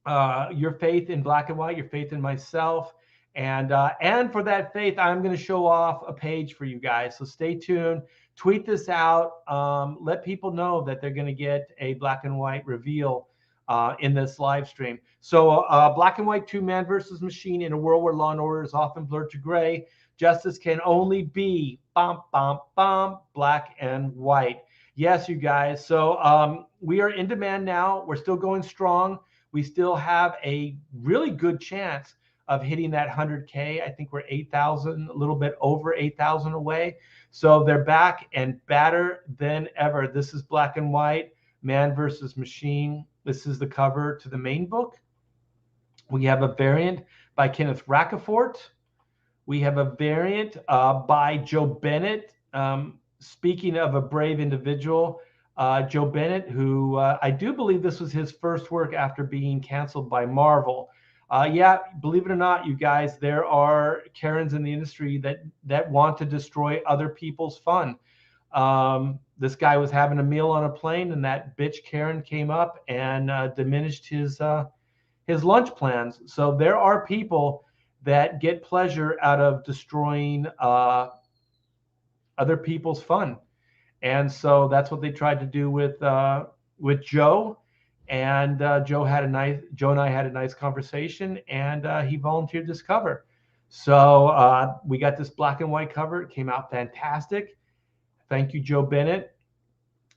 Your faith in Black and White, your faith in myself. And for that faith, I'm going to show off a page for you guys. So stay tuned. Tweet this out. Let people know that they're going to get a Black and White reveal in this live stream. So Black and White 2, Man versus Machine, in a world where law and order is often blurred to gray. Justice can only be black and white. Yes, you guys. So we are in demand now. We're still going strong. We still have a really good chance of hitting that 100K. I think we're 8,000, a little bit over 8,000 away. So they're back and badder than ever. This is Black and White, Man versus Machine. This is the cover to the main book. We have a variant by Kenneth Rocafort. We have a variant by Joe Bennett. Speaking of a brave individual, Joe Bennett, who I do believe this was his first work after being canceled by Marvel. Yeah, believe it or not, you guys, there are Karens in the industry that want to destroy other people's fun. This guy was having a meal on a plane, and that bitch Karen came up and diminished his lunch plans. So there are people that get pleasure out of destroying other people's fun, and so that's what they tried to do with Joe. And Joe and I had a nice conversation, and he volunteered this cover. So we got this black and white cover. It came out fantastic. Thank you, Joe Bennett.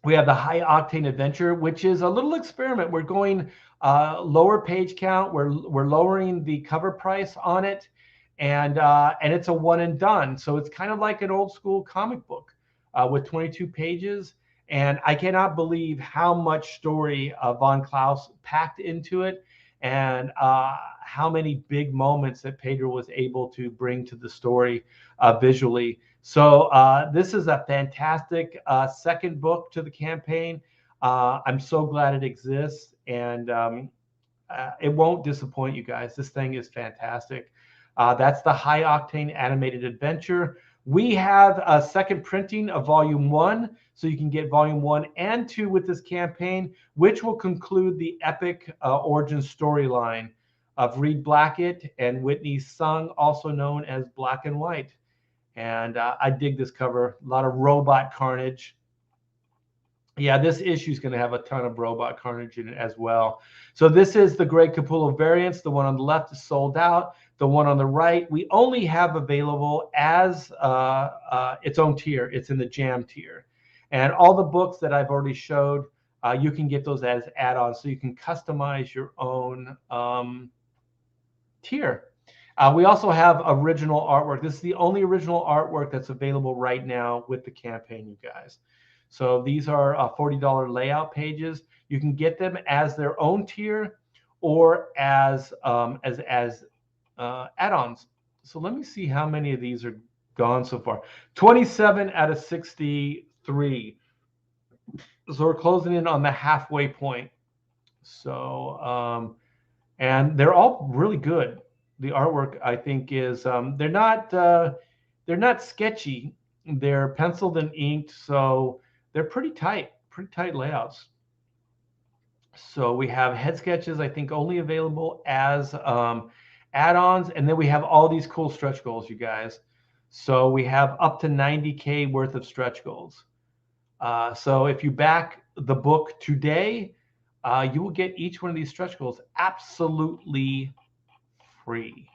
We have the High Octane Adventure, which is a little experiment. We're going lower page count. We're lowering the cover price on it, and it's a one and done. So it's kind of like an old school comic book with 22 pages. And I cannot believe how much story Von Klaus packed into it, and how many big moments that Pedro was able to bring to the story visually. So this is a fantastic second book to the campaign. I'm so glad it exists, and it won't disappoint you guys. This thing is fantastic. That's the High Octane Animated Adventure. We have a second printing of Volume 1, so you can get Volume 1 and 2 with this campaign, which will conclude the epic origin storyline of Reed Blackett and Whitney Sung, also known as Black and White. And I dig this cover. A lot of robot carnage. Yeah, this issue is going to have a ton of robot carnage in it as well. So this is the Greg Capullo variants. The one on the left is sold out. The one on the right, we only have available as its own tier. It's in the Jam tier. And all the books that I've already showed, you can get those as add-ons. So you can customize your own tier. We also have original artwork. This is the only original artwork that's available right now with the campaign, you guys. So these are $40 layout pages. You can get them as their own tier or as add-ons. So let me see how many of these are gone so far. 27 out of 63. So we're closing in on the halfway point. So and they're all really good. The artwork, I think, is they're not sketchy. They're penciled and inked, so they're pretty tight layouts. So we have head sketches, I think, only available as add-ons, and then we have all these cool stretch goals, you guys. So we have up to 90K worth of stretch goals. So if you back the book today, you will get each one of these stretch goals absolutely free.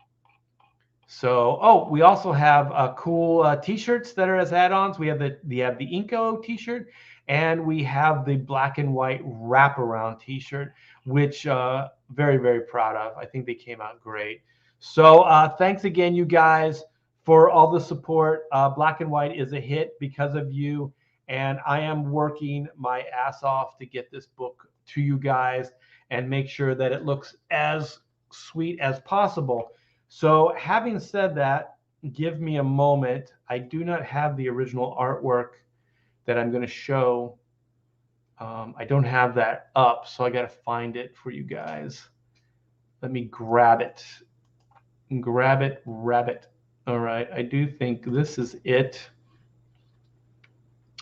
So, we also have cool T-shirts that are as add-ons. We have the Inko T-shirt, and we have the black and white wraparound T-shirt, which very, very proud of. I think they came out great. So thanks again, you guys, for all the support. Black and White is a hit because of you, and I am working my ass off to get this book to you guys and make sure that it looks as sweet as possible. So having said that, give me a moment. I do not have the original artwork that I'm going to show. I don't have that up, so I got to find it for you guys. Let me grab it. Rabbit. All right, I do think this is it.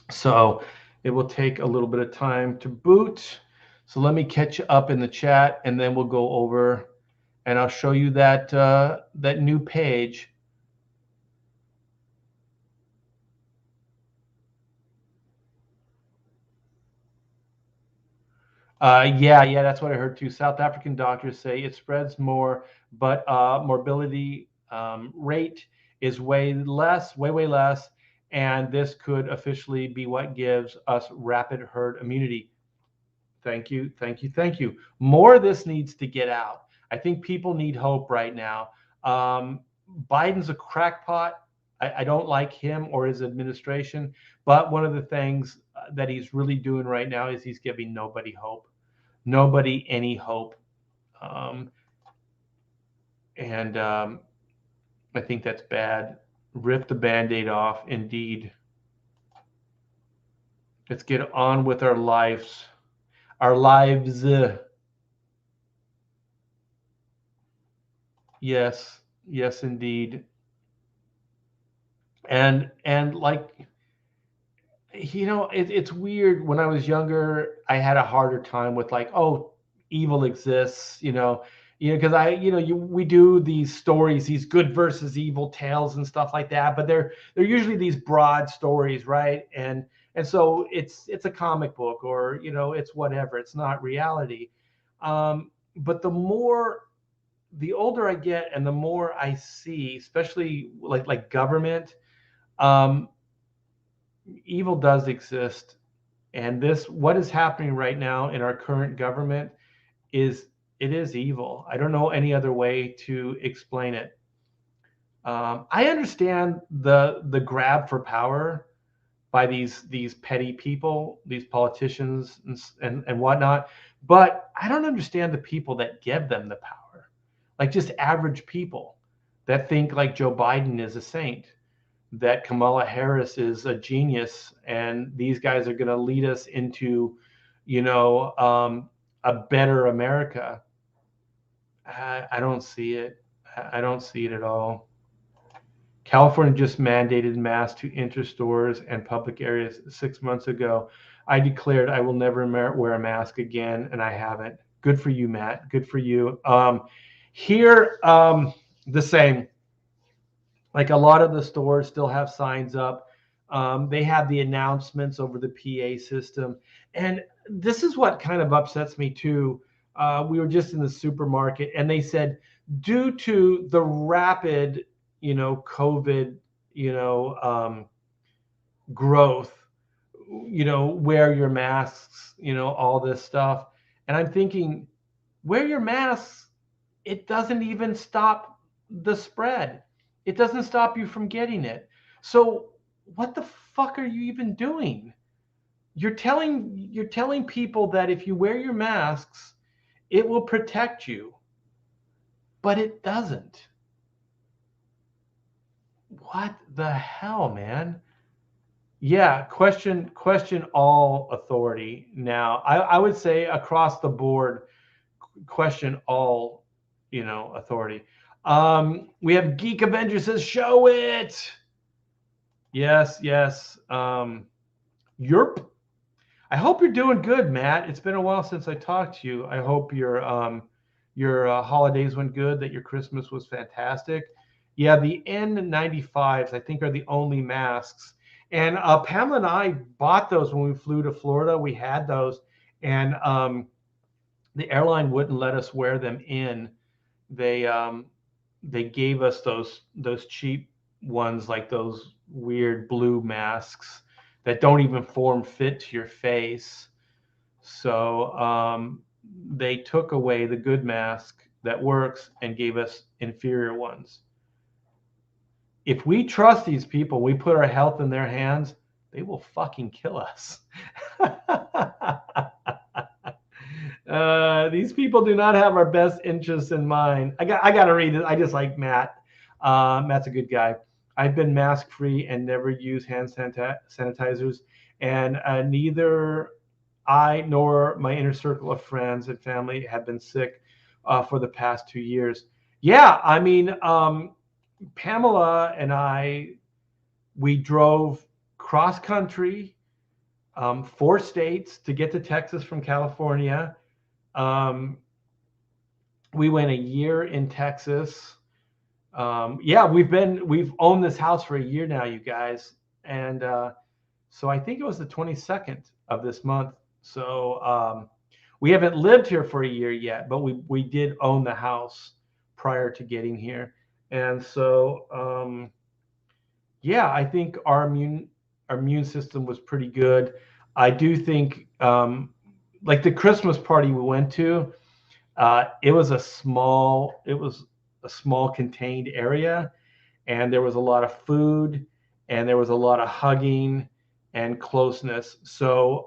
So it will take a little bit of time to boot. So let me catch up in the chat, and then we'll go over and I'll show you that that new page. Yeah, that's what I heard too. South African doctors say it spreads more, but morbidity rate is way less, way less, and this could officially be what gives us rapid herd immunity. Thank you. More of this needs to get out. I think people need hope right now. Biden's a crackpot. I don't like him or his administration, but one of the things that he's really doing right now is he's giving nobody hope. Nobody any hope. And I think that's bad. Rip the Band-Aid off, indeed. Let's get on with our lives. Our lives. Yes, indeed. And like It's weird. When I was younger, I had a harder time with like, oh, evil exists, because we do these stories, these good versus evil tales and stuff like that, but they're usually these broad stories, right? And so it's a comic book, or it's whatever. It's not reality. But the older I get, and the more I see, especially like government, um, evil does exist. And this, what is happening right now in our current government, is it is evil. I don't know any other way to explain it. I understand the grab for power by these petty people, these politicians and whatnot, but I don't understand the people that give them the power, like just average people that think like Joe Biden is a saint, that Kamala Harris is a genius, and these guys are going to lead us into, you know, um, a better America. I don't see it. I don't see it at all. California just mandated masks to enter stores and public areas 6 months ago. I declared I will never wear a mask again, and I haven't. Good for you, Matt. Good for you. Here, the same. Like a lot of the stores still have signs up. They have the announcements over the PA system. And this is what kind of upsets me too. We were just in the supermarket, and they said, due to the rapid, COVID, you know, um, growth, wear your masks, all this stuff. And I'm thinking, wear your masks. It doesn't even stop the spread. It doesn't stop you from getting it. So what the fuck are you even doing? You're telling people that if you wear your masks, it will protect you, but it doesn't. What the hell, man? Yeah, question all authority now. I would say across the board, question all, authority. We have Geek Avengers says, show it. Yes, yes. Yerp. I hope you're doing good, Matt. It's been a while since I talked to you. I hope your holidays went good, that your Christmas was fantastic. Yeah, the N95s, I think, are the only masks. And Pamela and I bought those when we flew to Florida. We had those, and the airline wouldn't let us wear them in. They gave us those cheap ones, like those weird blue masks that don't even form fit to your face. So they took away the good mask that works and gave us inferior ones. If we trust these people, we put our health in their hands, they will fucking kill us. These people do not have our best interests in mind. I got to read it. I just like Matt. Matt's a good guy. I've been mask free and never used hand sanitizers, and neither I nor my inner circle of friends and family have been sick for the past 2 years. Yeah, I mean, Pamela and I, we drove cross country, 4 states to get to Texas from California. Um, we went a year in Texas. Yeah, we've owned this house for a year now, you guys, and so I think it was the 22nd of this month. So we haven't lived here for a year yet, but we did own the house prior to getting here, and so yeah, I think our immune system was pretty good. I do think like the Christmas party we went to, it was a small contained area, and there was a lot of food, and there was a lot of hugging and closeness. So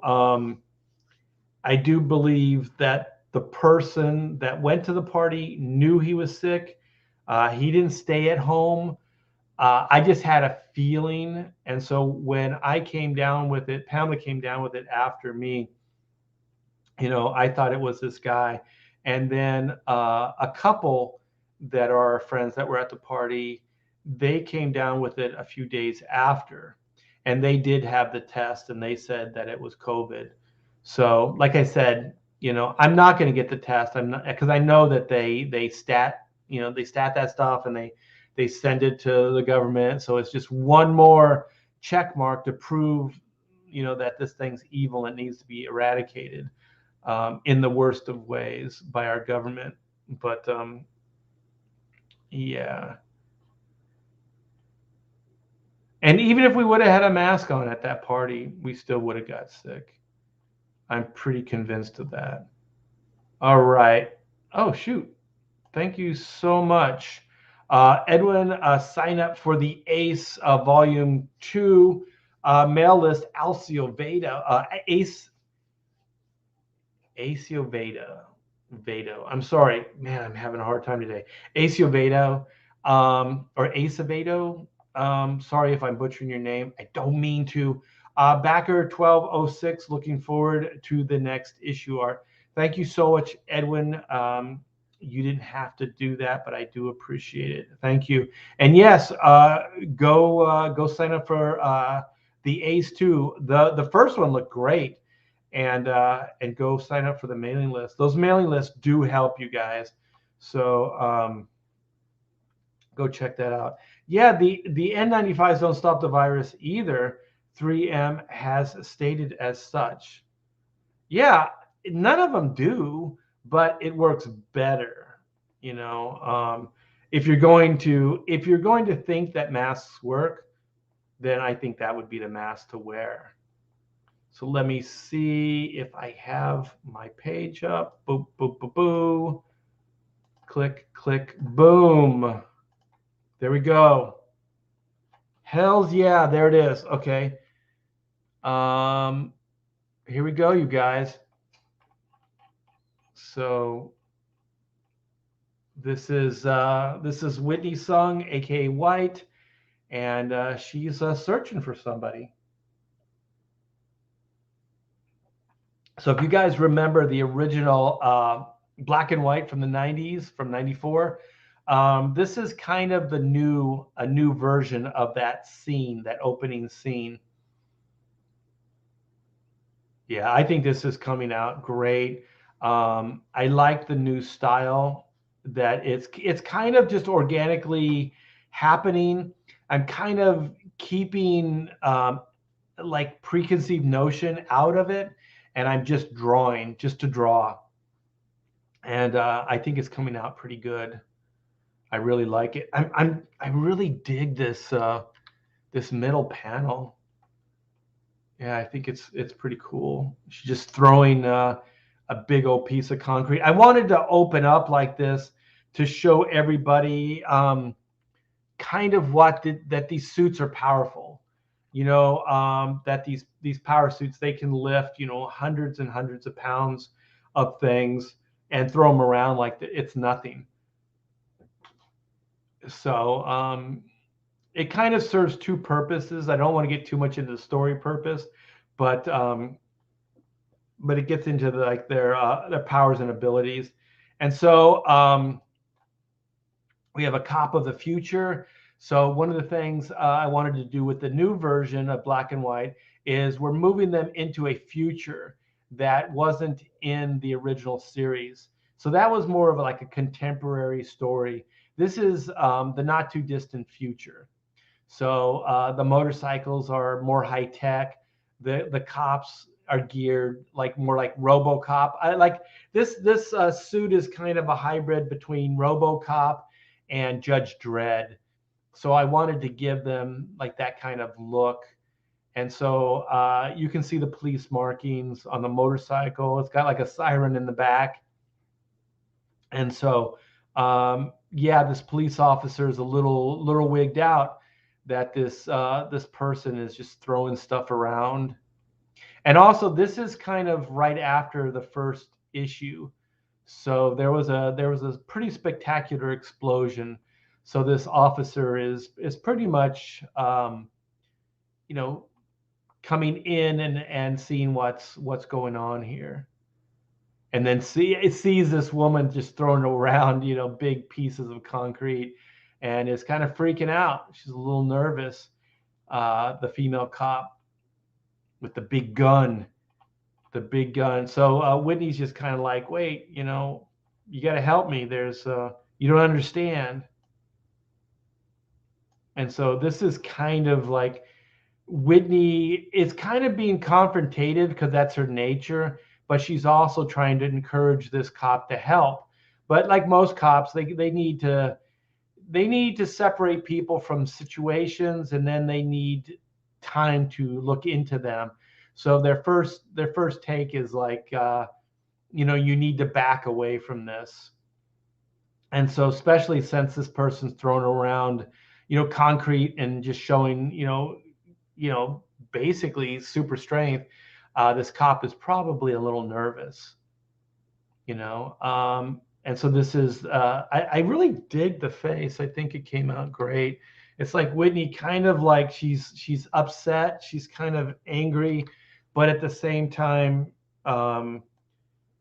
I do believe that the person that went to the party knew he was sick. He didn't stay at home. I just had a feeling. And so when I came down with it, Pamela came down with it after me. I thought it was this guy. And then a couple that are our friends that were at the party, they came down with it a few days after. and they did have the test, and they said that it was COVID. So, like I said, I'm not going to get the test. I'm not, because I know that they stat, they stat that stuff, and they send it to the government. So it's just one more check mark to prove, that this thing's evil and needs to be eradicated, in the worst of ways by our government. But yeah. And even if we would have had a mask on at that party, we still would have got sick. I'm pretty convinced of that. All right. Oh, shoot. Thank you so much. Edwin, sign up for the ACE Volume 2 mail list, Alcio Veda. Acio Veda. Vado. I'm sorry. Man, I'm having a hard time today. Acio Vado, or Acevedo. Sorry if I'm butchering your name. I don't mean to. Backer 1206, looking forward to the next issue art. Thank you so much, Edwin. You didn't have to do that, but I do appreciate it. Thank you. And yes, go sign up for the Ace 2. The first one looked great, and go sign up for the mailing list. Those mailing lists do help you guys. So go check that out. Yeah, the N95s don't stop the virus either. 3M has stated as such. Yeah, none of them do, but it works better. If you're going to think that masks work, then I think that would be the mask to wear. So let me see if I have my page up. Boop, boop, boop, boop. Click, click, boom. There we go. Hells yeah, there it is. Okay. Here we go, you guys. So this is Whitney Sung, aka White, and she's searching for somebody. So if you guys remember the original black and white from the 90s, from 94, this is kind of a new version of that scene, that opening scene. Yeah, I think this is coming out great. I like the new style, that it's kind of just organically happening. I'm kind of keeping like preconceived notion out of it, and I'm just drawing just to draw. And I think it's coming out pretty good. I really like it. I really dig this this middle panel. Yeah, I think it's pretty cool. She's just throwing a big old piece of concrete. I wanted to open up like this to show everybody kind of that these suits are powerful. That these power suits, they can lift hundreds and hundreds of pounds of things and throw them around like it's nothing. So it kind of serves two purposes. I don't want to get too much into the story purpose, but it gets into their powers and abilities. And so we have a cop of the future. So one of the things I wanted to do with the new version of Black and White is we're moving them into a future that wasn't in the original series. So that was more of like a contemporary story. This is the not too distant future. So the motorcycles are more high tech. The cops are geared more like RoboCop. I like this suit is kind of a hybrid between RoboCop and Judge Dredd. So I wanted to give them like that kind of look. And so you can see the police markings on the motorcycle. It's got like a siren in the back. And so, yeah, this police officer is a little wigged out that this person is just throwing stuff around. And also, this is kind of right after the first issue. So there was a pretty spectacular explosion. So this officer is pretty much coming in and seeing what's going on here. And then it sees this woman just throwing around, big pieces of concrete, and is kind of freaking out. She's a little nervous. the female cop with the big gun, So Whitney's just kind of like, wait, you got to help me. You don't understand. And so this is kind of like Whitney is kind of being confrontative because that's her nature, but she's also trying to encourage this cop to help. But like most cops, they need to separate people from situations, and then they need time to look into them. So their first take is like, you need to back away from this. And so, especially since this person's throwing around, concrete and just showing, basically super strength, this cop is probably a little nervous, and so this is, I really dig the face. I think it came out great. It's like Whitney kind of like she's upset, she's kind of angry, but at the same time,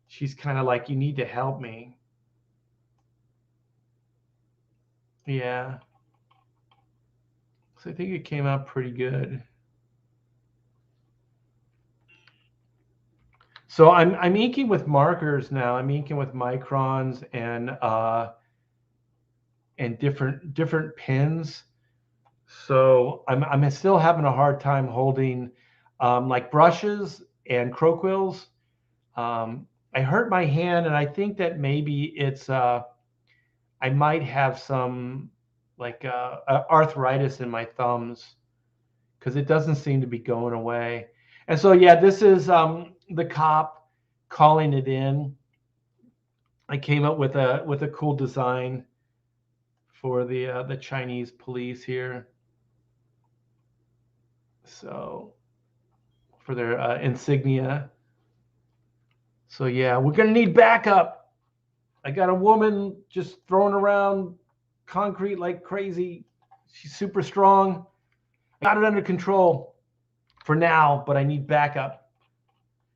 she's kind of like, you need to help me. Yeah. So I think it came out pretty good. So I'm inking with markers now. I'm inking with microns and different pins. So I'm still having a hard time holding like brushes and crow quills. I hurt my hand, and I think that maybe it's I might have some like arthritis in my thumbs because it doesn't seem to be going away. And so yeah, this is the cop calling it in. I came up with a cool design for the Chinese police here. So for their insignia. So yeah, we're gonna need backup. I got a woman just throwing around concrete like crazy. She's super strong. I got it under control for now, but I need backup.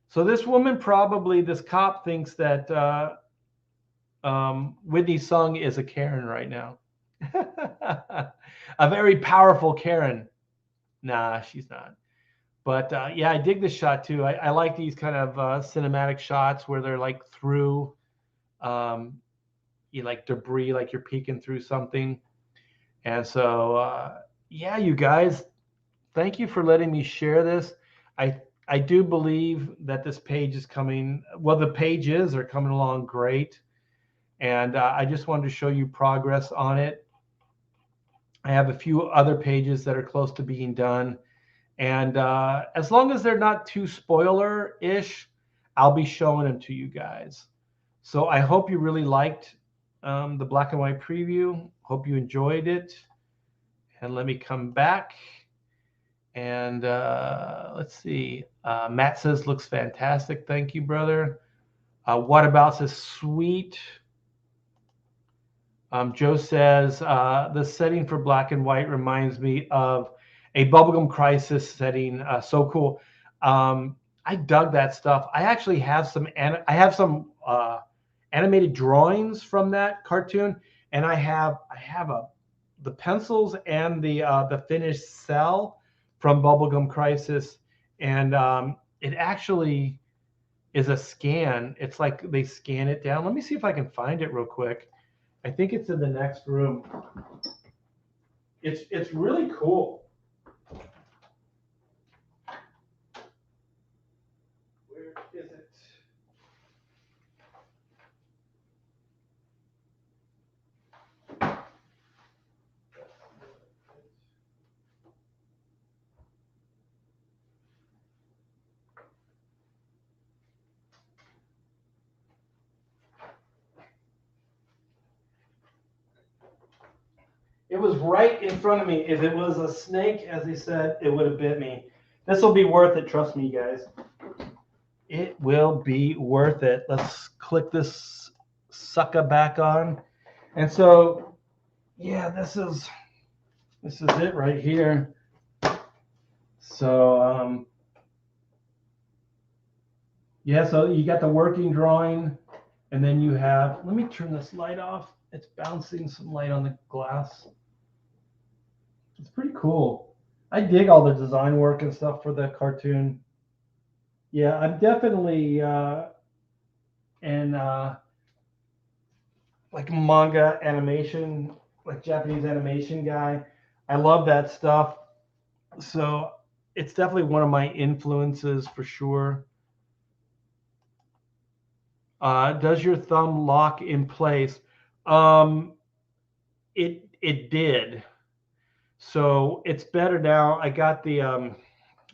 So this woman, probably this cop, thinks that Whitney Sung is a Karen right now. A very powerful Karen. Nah, she's not. But yeah, I dig this shot too. I like these kind of cinematic shots where they're like through, you like debris, like you're peeking through something. And so, yeah, you guys, thank you for letting me share this. I do believe that this page is coming. Well, the pages are coming along great, and I just wanted to show you progress on it. I have a few other pages that are close to being done. And as long as they're not too spoiler-ish, I'll be showing them to you guys. So I hope you really liked the black and white preview. Hope you enjoyed it. And let me come back. And let's see. Matt says, looks fantastic. Thank you, brother. What about says, sweet. Joe says, the setting for black and white reminds me of a Bubblegum Crisis setting. So cool. I dug that stuff. I actually have some animated drawings from that cartoon, and I have the pencils and the finished cell from Bubblegum Crisis, and it actually is a scan. It's like they scan it down. Let me see if I can find it real quick. I think it's in the next room. It's really cool. Where is it? It was right in front of me. If it was a snake, as they said, it would have bit me. This will be worth it. Trust me, guys. It will be worth it. Let's click this sucker back on. And so, yeah, this is it right here. So, yeah, so you got the working drawing, and then you have, let me turn this light off. It's bouncing some light on the glass. It's pretty cool. I dig all the design work and stuff for the cartoon. Yeah, I'm definitely in like manga animation, like Japanese animation guy. I love that stuff. So it's definitely one of my influences for sure. Does your thumb lock in place? Um, it did. So it's better now. I got the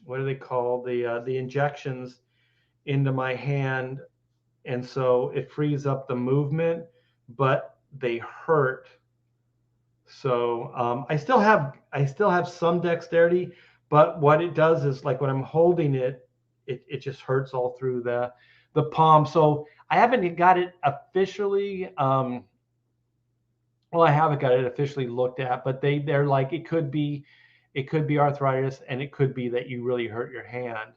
what do they call the injections into my hand, and so it frees up the movement, but they hurt. So I still have some dexterity, but what it does is like when I'm holding it, it just hurts all through the palm. So I haven't got it officially. Well, I haven't got it officially looked at, but they're like it could be arthritis, and it could be that you really hurt your hand.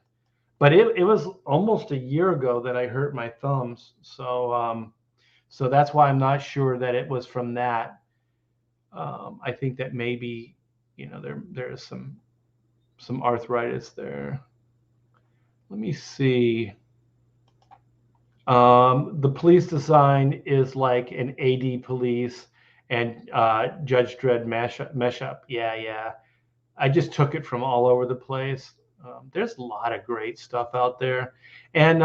But it was almost a year ago that I hurt my thumbs, so that's why I'm not sure that it was from that. I think that maybe there is some arthritis there. Let me see. The police design is like an AD police and Judge Dredd mesh up. Yeah, yeah. I just took it from all over the place. There's a lot of great stuff out there, and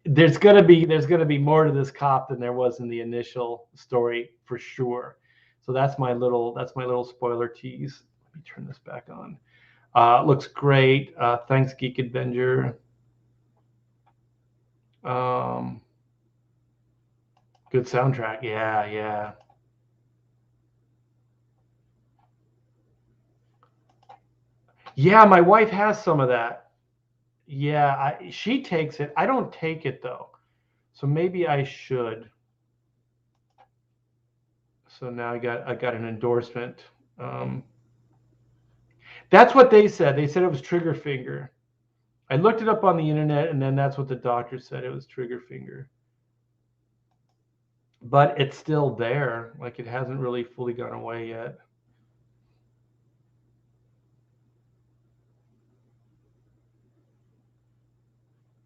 there's gonna be more to this cop than there was in the initial story for sure. So that's my little spoiler tease. Let me turn this back on. Looks great. Thanks, Geek Avenger. Um, Good soundtrack. Yeah, yeah. Yeah, my wife has some of that. Yeah, she takes it. I don't take it though. So maybe I should. So now I got an endorsement. Um, that's what they said. They said it was trigger finger. I looked it up on the internet, and then that's what the doctor said. It was trigger finger. But it's still there. Like it hasn't really fully gone away yet.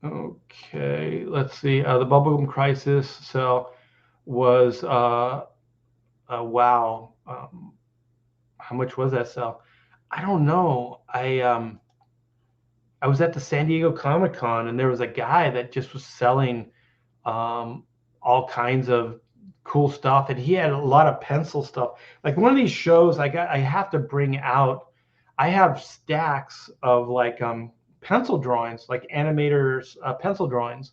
Okay, let's see. The bubblegum crisis cell was wow. How much was that cell? I don't know. I was at the San Diego Comic Con, and there was a guy that just was selling um, all kinds of cool stuff, and he had a lot of pencil stuff. Like one of these shows, I have to bring out. I have stacks of like pencil drawings, like animators pencil drawings,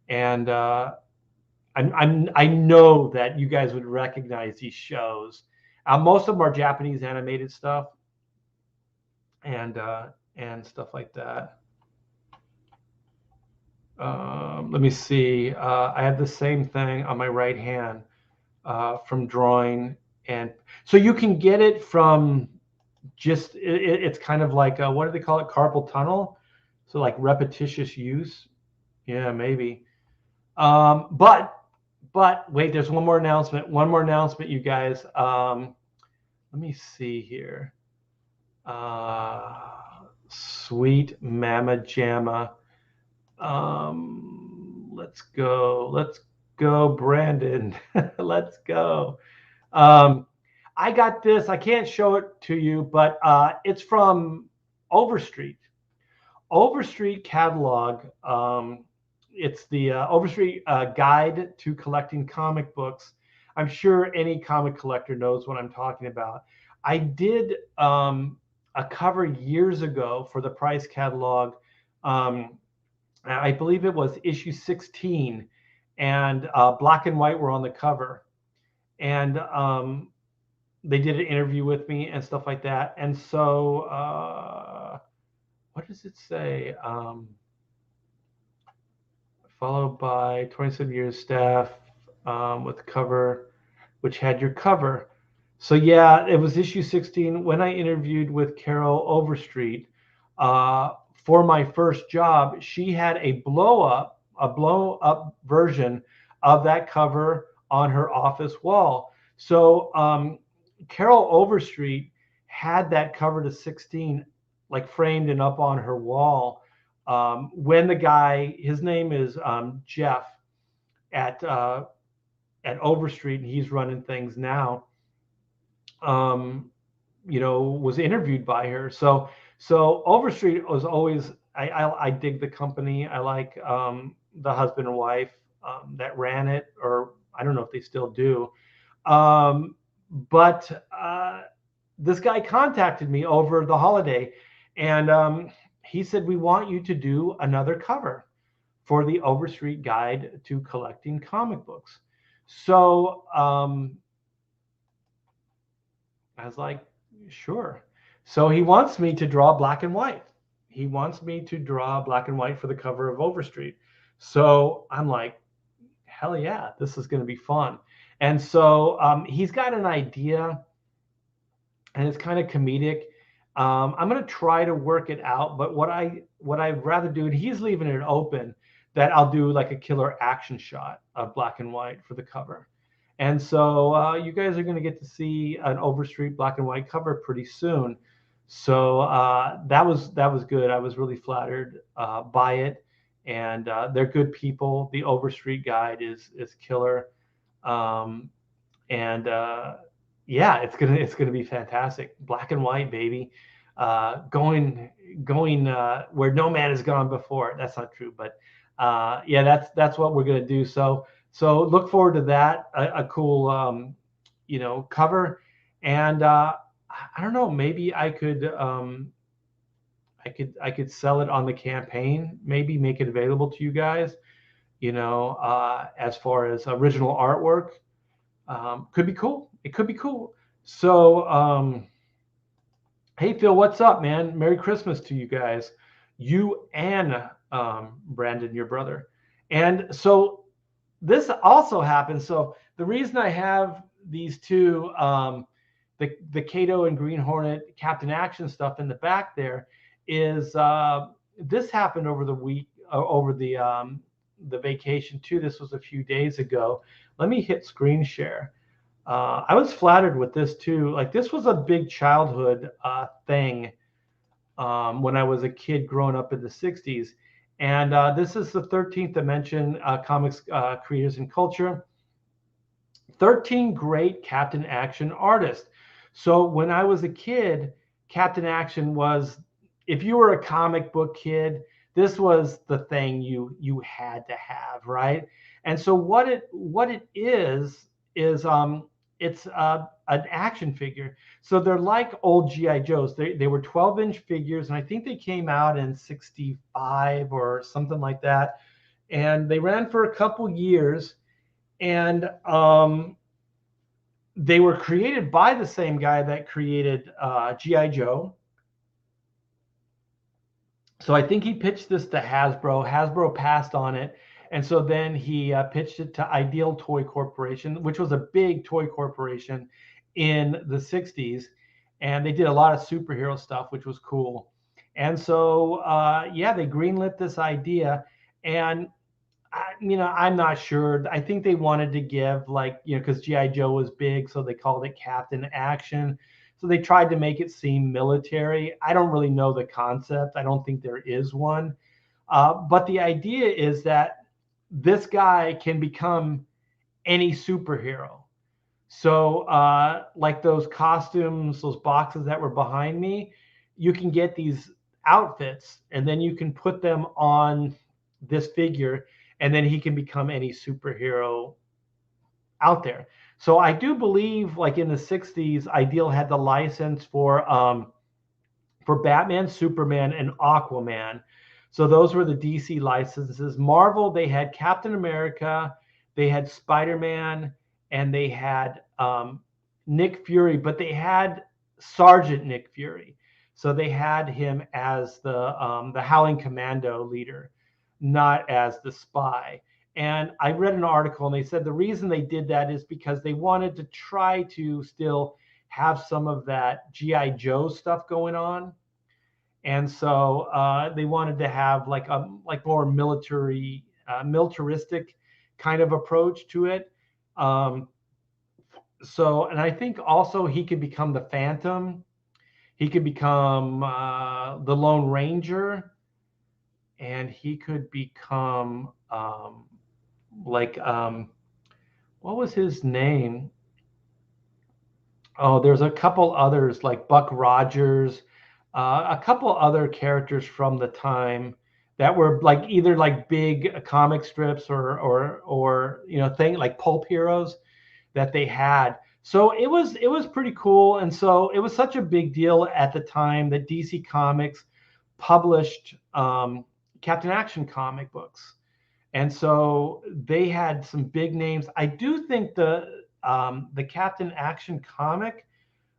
and I know that you guys would recognize these shows. Most of them are Japanese animated stuff, and stuff like that. Let me see. I have the same thing on my right hand from drawing, and so you can get it from it's kind of like what do they call it? Carpal tunnel. So like repetitious use. Yeah, maybe. But wait, there's one more announcement. One more announcement, you guys. Let me see here. Sweet Mama Jamma. Let's go, Brandon. Let's go. Um, I got this. I can't show it to you, but it's from Overstreet. Overstreet catalog. It's the Overstreet Guide to Collecting Comic Books. I'm sure any comic collector knows what I'm talking about. I did a cover years ago for the Price catalog. Um, I believe it was issue 16, and black and white were on the cover. And they did an interview with me and stuff like that. And so, what does it say? Followed by 27 years staff with cover, which had your cover. So yeah, it was issue 16 when I interviewed with Carol Overstreet for my first job. She had a blow up version of that cover on her office wall. So Carol Overstreet had that cover to 16 like framed and up on her wall. When the guy, his name is Jeff at Overstreet, and he's running things now. Was interviewed by her. So Overstreet was always, I dig the company. I like the husband and wife that ran it, or I don't know if they still do. But this guy contacted me over the holiday, and he said, we want you to do another cover for the Overstreet Guide to Collecting Comic Books. So I was like, sure. So he wants me to draw black and white. He wants me to draw black and white for the cover of Overstreet. So I'm like, hell yeah, this is going to be fun. And so he's got an idea, and it's kind of comedic. I'm going to try to work it out, but what I'd rather do, and he's leaving it open, that I'll do like a killer action shot of black and white for the cover. And so you guys are going to get to see an Overstreet black and white cover pretty soon. So that was good. I was really flattered by it, and they're good people. The Overstreet Guide is killer, and yeah, it's gonna be fantastic. Black and white, baby. Going where no man has gone before. That's not true, but yeah, that's what we're gonna do. So look forward to that. A cool cover, and I don't know. Maybe I could sell it on the campaign. Maybe make it available to you guys. As far as original artwork. Could be cool. It could be cool. So, hey, Phil, what's up, man? Merry Christmas to you guys. You and Brandon, your brother. And so this also happens. So the reason I have these two, the Kato and Green Hornet Captain Action stuff in the back there is this happened over the week, over the vacation too. This was a few days ago. Let me hit screen share. I was flattered with this too. Like this was a big childhood thing when I was a kid growing up in the 60s. And this is the 13th Dimension Comics Creators and Culture. 13 great Captain Action artists. So when I was a kid, Captain Action was, if you were a comic book kid, this was the thing you had to have, right? And so what it is it's an action figure. So they're like old GI Joes. They were 12-inch figures, and I think they came out in 65 or something like that. And they ran for a couple years, and they were created by the same guy that created GI Joe. So I think he pitched this to Hasbro. Hasbro passed on it. And so then he pitched it to Ideal Toy Corporation, which was a big toy corporation in the 60s. And they did a lot of superhero stuff, which was cool. And so, yeah, they greenlit this idea. And, I'm not sure. I think they wanted to give because G.I. Joe was big, so they called it Captain Action. So they tried to make it seem military. I don't really know the concept. I don't think there is one. But the idea is that this guy can become any superhero. So like those costumes, those boxes that were behind me, you can get these outfits and then you can put them on this figure and then he can become any superhero out there. So I do believe like in the 60s, Ideal had the license for Batman, Superman, and Aquaman. So those were the DC licenses. Marvel, they had Captain America, they had Spider-Man, and they had Nick Fury, but they had Sergeant Nick Fury. So they had him as the Howling Commando leader, not as the spy. And I read an article and they said the reason they did that is because they wanted to try to still have some of that G.I. Joe stuff going on. And so they wanted to have like more militaristic kind of approach to it. And I think also he could become the Phantom. He could become the Lone Ranger, and he could become like what was his name? Oh, there's a couple others like Buck Rogers, a couple other characters from the time that were like either like big comic strips or thing like pulp heroes that they had. So it was pretty cool, and so it was such a big deal at the time that DC Comics published Captain Action comic books, and so they had some big names. I do think the Captain Action comic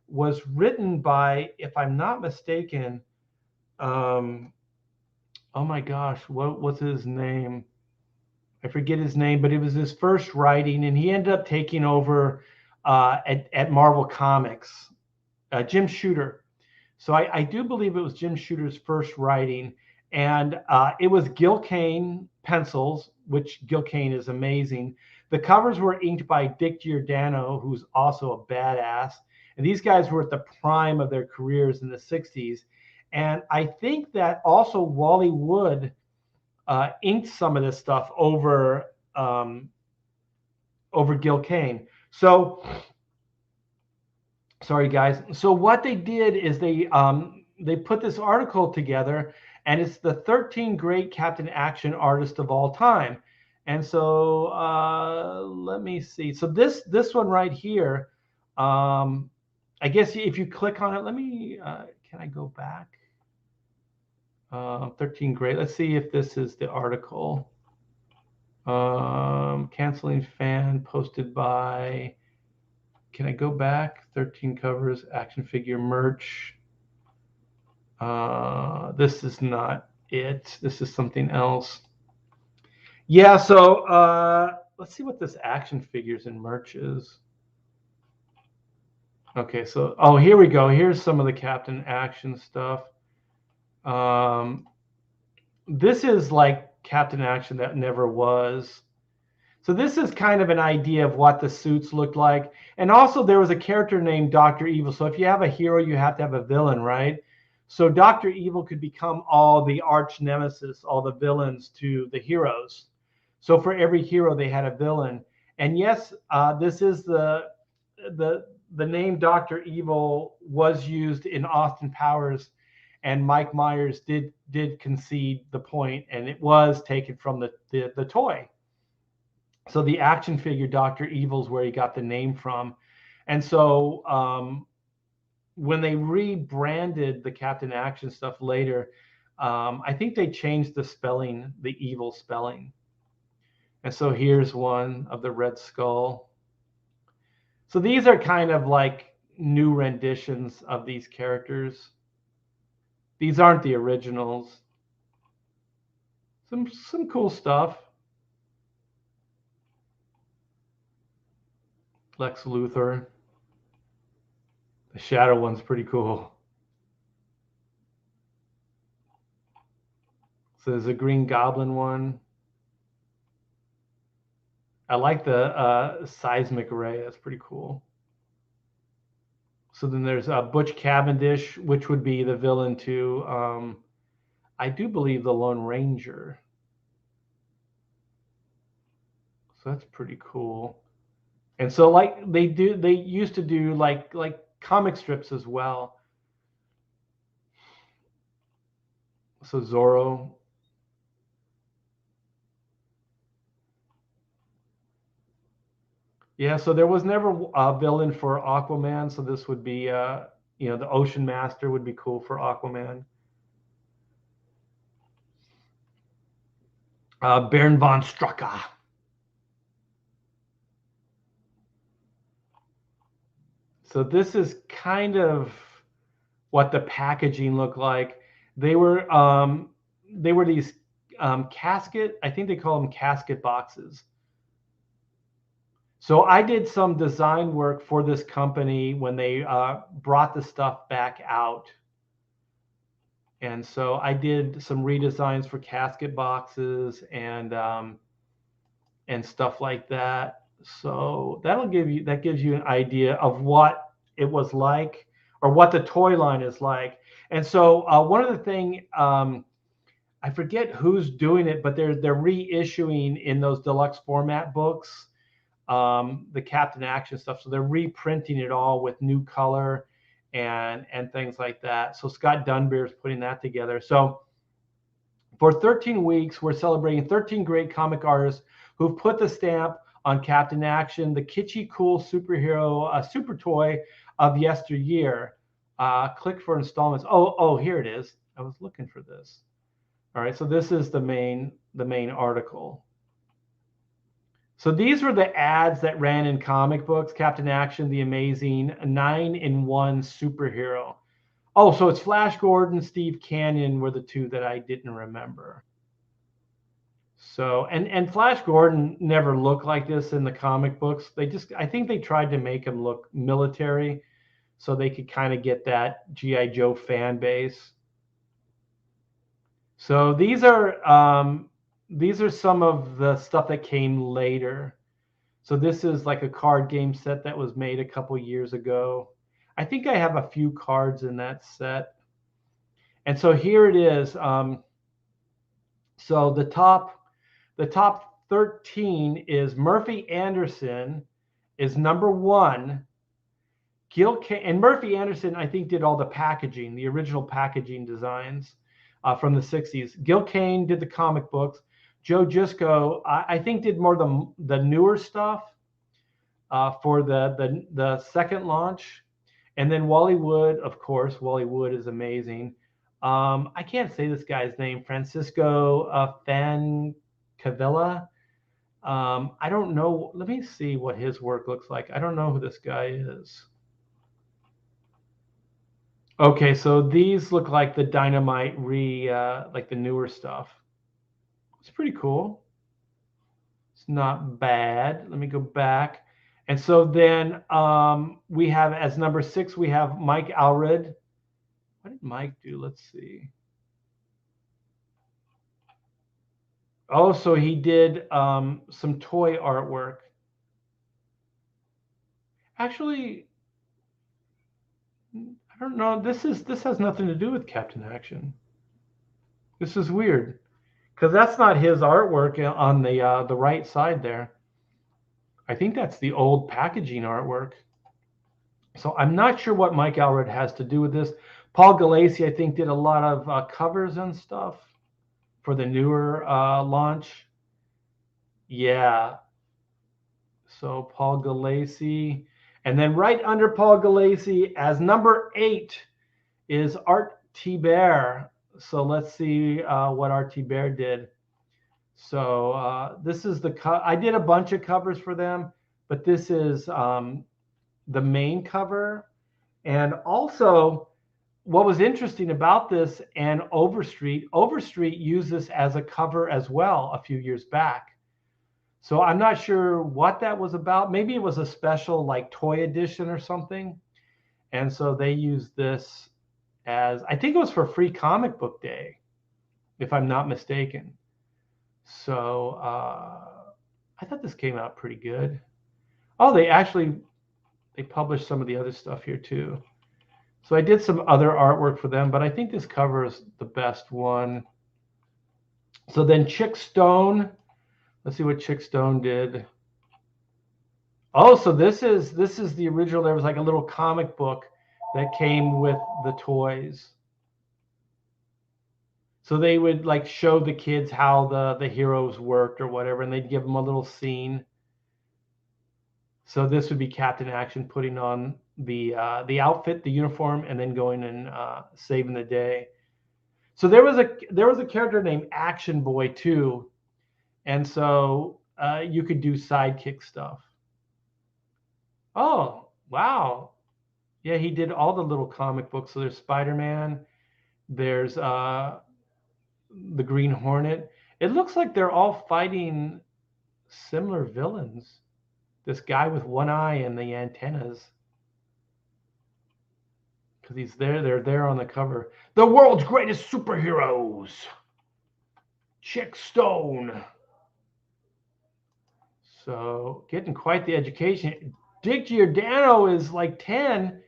was written by, if I'm not mistaken, um, oh my gosh, what was his name? I forget his name, but it was his first writing, and he ended up taking over at Marvel Comics, Jim Shooter. So I do believe it was Jim Shooter's first writing, and it was Gil Kane pencils, which Gil Kane is amazing. The covers were inked by Dick Giordano, who's also a badass. And these guys were at the prime of their careers in the 60s. And I think that also Wally Wood inked some of this stuff over Gil Kane. So sorry guys. So what they did is they put this article together, and it's the 13 great Captain Action artists of all time. And so let me see. So this one right here, I guess if you click on it, let me. Can I go back? 13 great. Let's see if this is the article. Canceling fan posted by. Can I go back? 13 covers, action figure merch. This is not it. This is something else. Yeah, so let's see what this action figures and merch is. Okay, so, oh, here we go. Here's some of the Captain Action stuff. This is like Captain Action that never was. So this is kind of an idea of what the suits looked like. And also there was a character named Dr. Evil. So if you have a hero, you have to have a villain, right? So Dr. Evil could become all the arch nemesis, all the villains to the heroes. So for every hero, they had a villain. And yes, this is the name Dr. Evil was used in Austin Powers, and Mike Myers did concede the point, and it was taken from the toy. So the action figure Dr. Evil is where he got the name from. And so when they rebranded the Captain Action stuff later, I think they changed the spelling, the evil spelling. And so here's one of the Red Skull. So these are kind of like new renditions of these characters. These aren't the originals. Some cool stuff. Lex Luthor. The Shadow one's pretty cool. So there's a Green Goblin one. I like the seismic ray. That's pretty cool. So then there's Butch Cavendish, which would be the villain to, I do believe, the Lone Ranger. So that's pretty cool. And so like they used to do like comic strips as well. So Zorro. Yeah, so there was never a villain for Aquaman, so this would be the Ocean Master would be cool for Aquaman. Baron von Strucker. So this is kind of what the packaging looked like. They were these casket, I think they call them casket boxes. So I did some design work for this company when they brought the stuff back out. And so I did some redesigns for casket boxes and stuff like that. So that gives you an idea of what it was like. or what the toy line is like. And so one of the thing, I forget who's doing it, but they're reissuing in those deluxe format books the Captain Action stuff. So they're reprinting it all with new color and things like that. So Scott Dunbier is putting that together. So for 13 weeks, we're celebrating 13 great comic artists who've put the stamp on Captain Action, the kitschy, cool superhero super toy of yesteryear. Click for installments. Oh, here it is. I was looking for this. All right, so this is the main article. So these were the ads that ran in comic books. Captain Action, the amazing 9-in-1 superhero. Oh, so it's Flash Gordon, Steve Canyon were the two that I didn't remember. So, and Flash Gordon never looked like this in the comic books. I think they tried to make him look military so they could kind of get that G.I. Joe fan base. So these are some of the stuff that came later. So this is like a card game set that was made a couple years ago. I think I have a few cards in that set. And so here it is. So the top 13 is Murphy Anderson is number 1. And Murphy Anderson, I think, did all the packaging, the original packaging designs from the 60s. Gil Kane did the comic books. Joe Jusko, I think, did more the newer stuff for the second launch. And then Wally Wood, of course. Wally Wood is amazing. I can't say this guy's name, Francisco Fancavilla. I don't know. Let me see what his work looks like. I don't know who this guy is. Okay, so these look like the Dynamite like the newer stuff. It's pretty cool. It's not bad. Let me go back. And so then we have, as number 6, we have Mike Allred. What did Mike do? Let's see. Oh, so he did some toy artwork. Actually, I don't know. This has nothing to do with Captain Action. This is weird because that's not his artwork on the right side there. I think that's the old packaging artwork. So I'm not sure what Mike Allred has to do with this. Paul Galassi, I think, did a lot of covers and stuff for the newer launch. Yeah. So Paul Galassi. And then right under Paul Galassi, as number 8, is Art T. Bear. So let's see what Art T. Bear did. So this is I did a bunch of covers for them, but this is the main cover. And also, what was interesting about this and Overstreet used this as a cover as well a few years back. So I'm not sure what that was about. Maybe it was a special like toy edition or something. And so they used this as, I think it was for Free Comic Book Day, if I'm not mistaken. So I thought this came out pretty good. Oh, they published some of the other stuff here too. So I did some other artwork for them, but I think this cover is the best one. So then Chick Stone, let's see what Chick Stone did. Oh, so this is the original. There was like a little comic book that came with the toys. So they would like show the kids how the heroes worked or whatever, and they'd give them a little scene. So this would be Captain Action putting on the outfit, the uniform, and then going and saving the day. So there was a character named Action Boy too, and so you could do sidekick stuff. Oh, wow. Yeah, he did all the little comic books. So there's Spider-Man, there's the Green Hornet. It looks like they're all fighting similar villains. This guy with one eye and the antennas. Because they're there on the cover. The world's greatest superheroes. Chick Stone. So getting quite the education. Dick Giordano is like 10.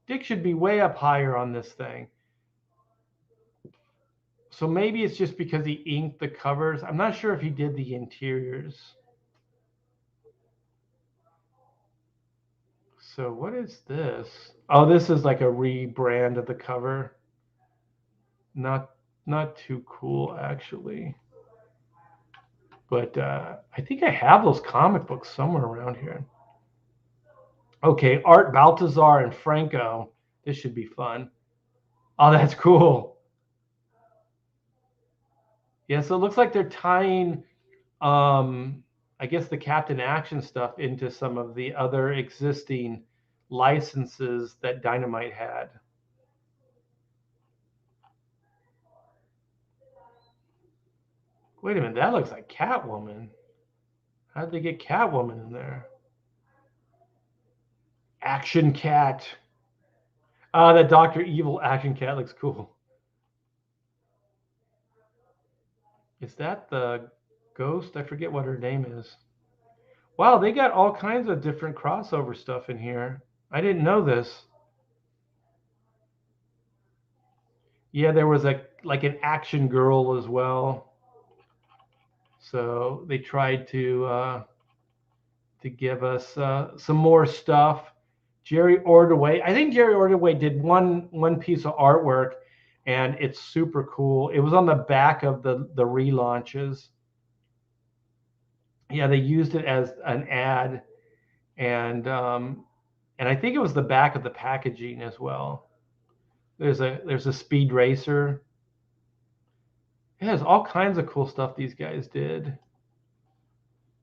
Dick should be way up higher on this thing. So maybe it's just because he inked the covers. I'm not sure if he did the interiors. So what is this? Oh, this is like a rebrand of the cover. Not too cool actually. But I think I have those comic books somewhere around here. Okay, Art Baltazar and Franco. This should be fun. Oh, that's cool. Yeah, so it looks like they're tying, I guess, the Captain Action stuff into some of the other existing licenses that Dynamite had. Wait a minute, that looks like Catwoman. How did they get Catwoman in there? Action Cat. That Dr. Evil Action Cat looks cool. Is that the Ghost? I forget what her name is. Wow, they got all kinds of different crossover stuff in here. I didn't know this. Yeah, there was like an Action Girl as well. So they tried to give us some more stuff. Jerry Ordway. I think Jerry Ordway did one piece of artwork, and it's super cool. It was on the back of the relaunches. Yeah, they used it as an ad, and I think it was the back of the packaging as well. There's a speed racer. Yeah, there's all kinds of cool stuff these guys did.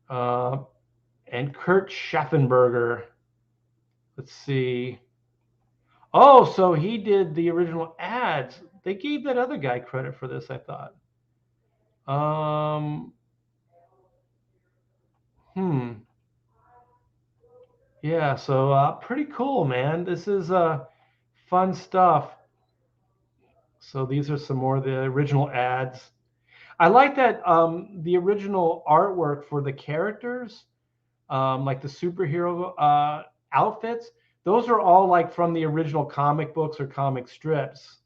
And Kurt Schaffenberger. Let's see. Oh, so he did the original ads. They gave that other guy credit for this, I thought. Yeah, so pretty cool, man. This is fun stuff. So these are some more of the original ads. I like that the original artwork for the characters, like the superhero outfits, those are all like from the original comic books or comic strips.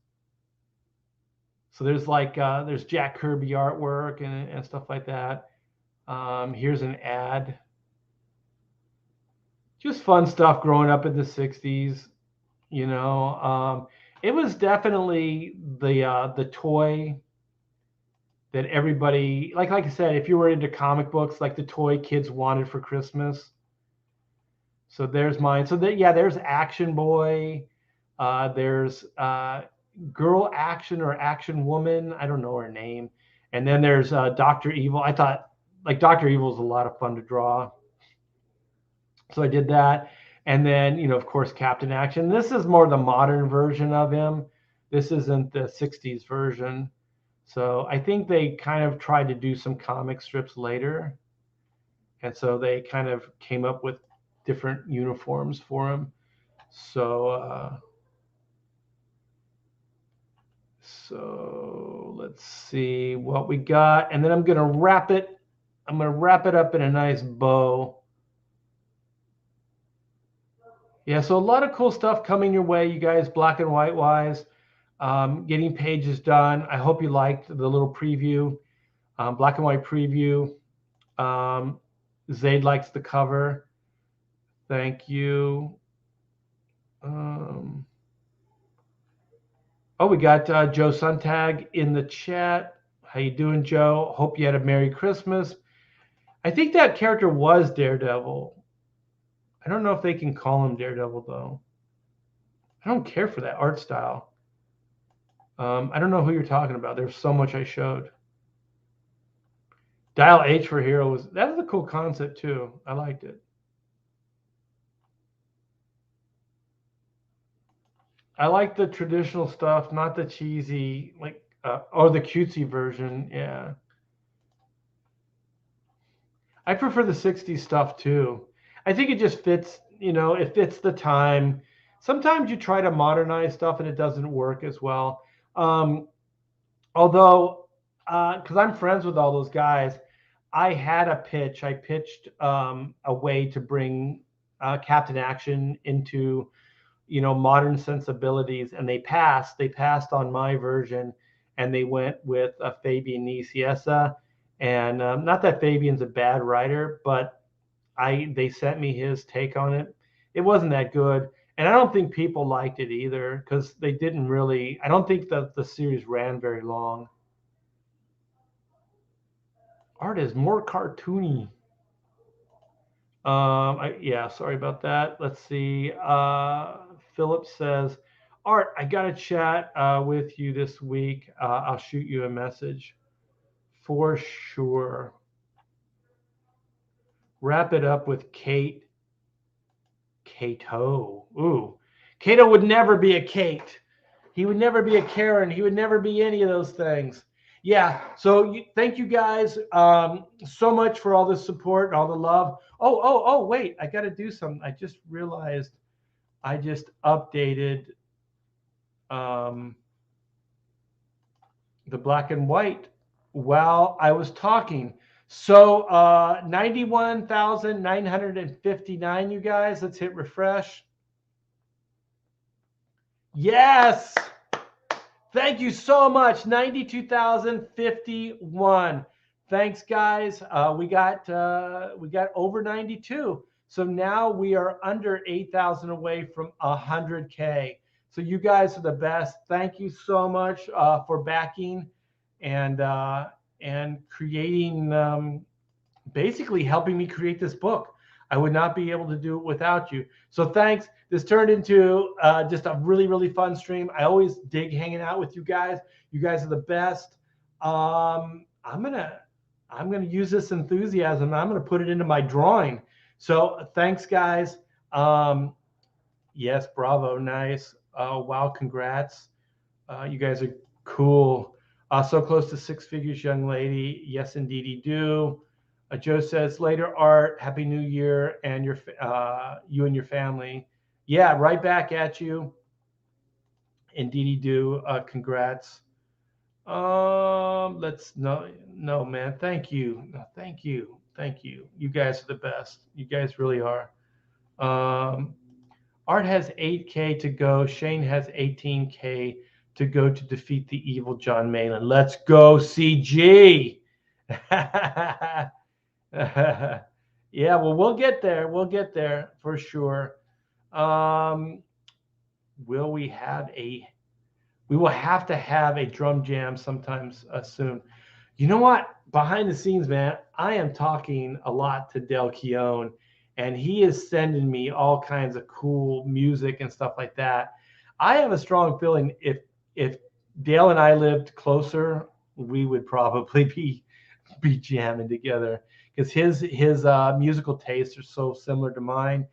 So there's like there's Jack Kirby artwork and stuff like that. Here's an ad. Just fun stuff growing up in the 60s, you know. It was definitely the toy that everybody like I said, if you were into comic books, like the toy kids wanted for Christmas. So there's mine. So yeah, there's Action Boy. There's Girl Action or Action Woman. I don't know her name. And then there's Dr. Evil. I thought like Dr. Evil is a lot of fun to draw. So I did that. And then, you know, of course, Captain Action. This is more the modern version of him. This isn't the 60s version. So I think they kind of tried to do some comic strips later. And so they kind of came up with different uniforms for him. So let's see what we got. And then I'm going to wrap it. I'm going to wrap it up in a nice bow. Yeah, so a lot of cool stuff coming your way, you guys, black and white wise. Getting pages done. I hope you liked the little preview, black and white preview. Zaid likes the cover. Thank you. Oh, we got Joe Suntag in the chat. How you doing, Joe? Hope you had a Merry Christmas. I think that character was Daredevil. I don't know if they can call him Daredevil, though. I don't care for that art style. I don't know who you're talking about. There's so much I showed. Dial H for Hero that was a cool concept too. I liked it. I like the traditional stuff, not the cheesy, like or the cutesy version. Yeah. I prefer the 60s stuff too. I think it just fits, you know, it fits the time. Sometimes you try to modernize stuff and it doesn't work as well. Although, because I'm friends with all those guys, I had a pitch. I pitched a way to bring Captain Action into modern sensibilities, and they passed. They passed on my version, and they went with Fabian Nicieza. And not that Fabian's a bad writer, but they sent me his take on it. It wasn't that good, and I don't think people liked it either because they didn't really. I don't think that the series ran very long. Art is more cartoony. Yeah, sorry about that. Let's see. Philip says, Art, I got to chat with you this week. I'll shoot you a message for sure. Wrap it up with Cato. Ooh, Cato would never be a Kate. He would never be a Karen. He would never be any of those things. Yeah. So thank you guys so much for all the support and all the love. Oh, wait. I got to do something. I just realized I just updated the black and white while I was talking. So 91,959, you guys. Let's hit refresh. Yes. Thank you so much. 92,051. Thanks, guys. We got over 92. So now we are under 8,000 away from 100K. So you guys are the best. Thank you so much for backing and creating, basically helping me create this book. I would not be able to do it without you. So thanks. This turned into just a really, really fun stream. I always dig hanging out with you guys. You guys are the best. I'm gonna use this enthusiasm. I'm gonna put it into my drawing. So thanks, guys. Yes, bravo, nice. Wow, congrats. You guys are cool. So close to 6 figures, young lady. Yes, indeed, do. Joe says, later, Art, Happy New Year, and you and your family. Yeah, right back at you. Indeed, do. Congrats. No, man. Thank you. No, thank you. Thank you. You guys are the best. You guys really are. Art has 8K to go. Shane has 18K to go to defeat the evil John Malin. Let's go, CG. Yeah, well, we'll get there. We'll get there for sure. Will we have we will have to have a drum jam sometimes soon. You know what? Behind the scenes, man, I am talking a lot to Del Keown, and he is sending me all kinds of cool music and stuff like that. I have a strong feeling if Dale and I lived closer, we would probably be jamming together because his musical tastes are so similar to mine,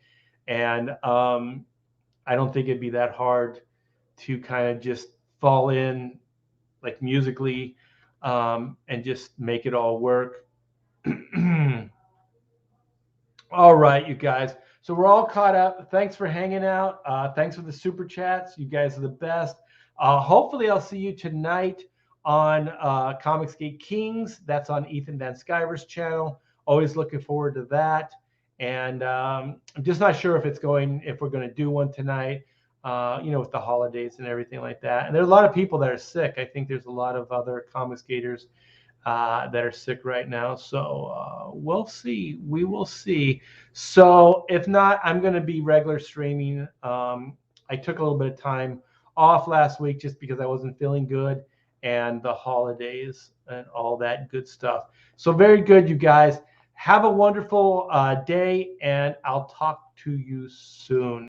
and I don't think it'd be that hard to kind of just fall in like musically and just make it all work. All right, you guys. So we're all caught up. Thanks for hanging out. Thanks for the super chats. You guys are the best. Hopefully, I'll see you tonight on Comicsgate Kings. That's on Ethan Van Sciver's channel. Always looking forward to that. And I'm just not sure if we're going to do one tonight, with the holidays and everything like that. And there's a lot of people that are sick. I think there's a lot of other Comicsgaters that are sick right now. So we'll see. We will see. So if not, I'm going to be regular streaming. I took a little bit of time off last week just because I wasn't feeling good and the holidays and all that good stuff. So very good, you guys. Have a wonderful day, and I'll talk to you soon.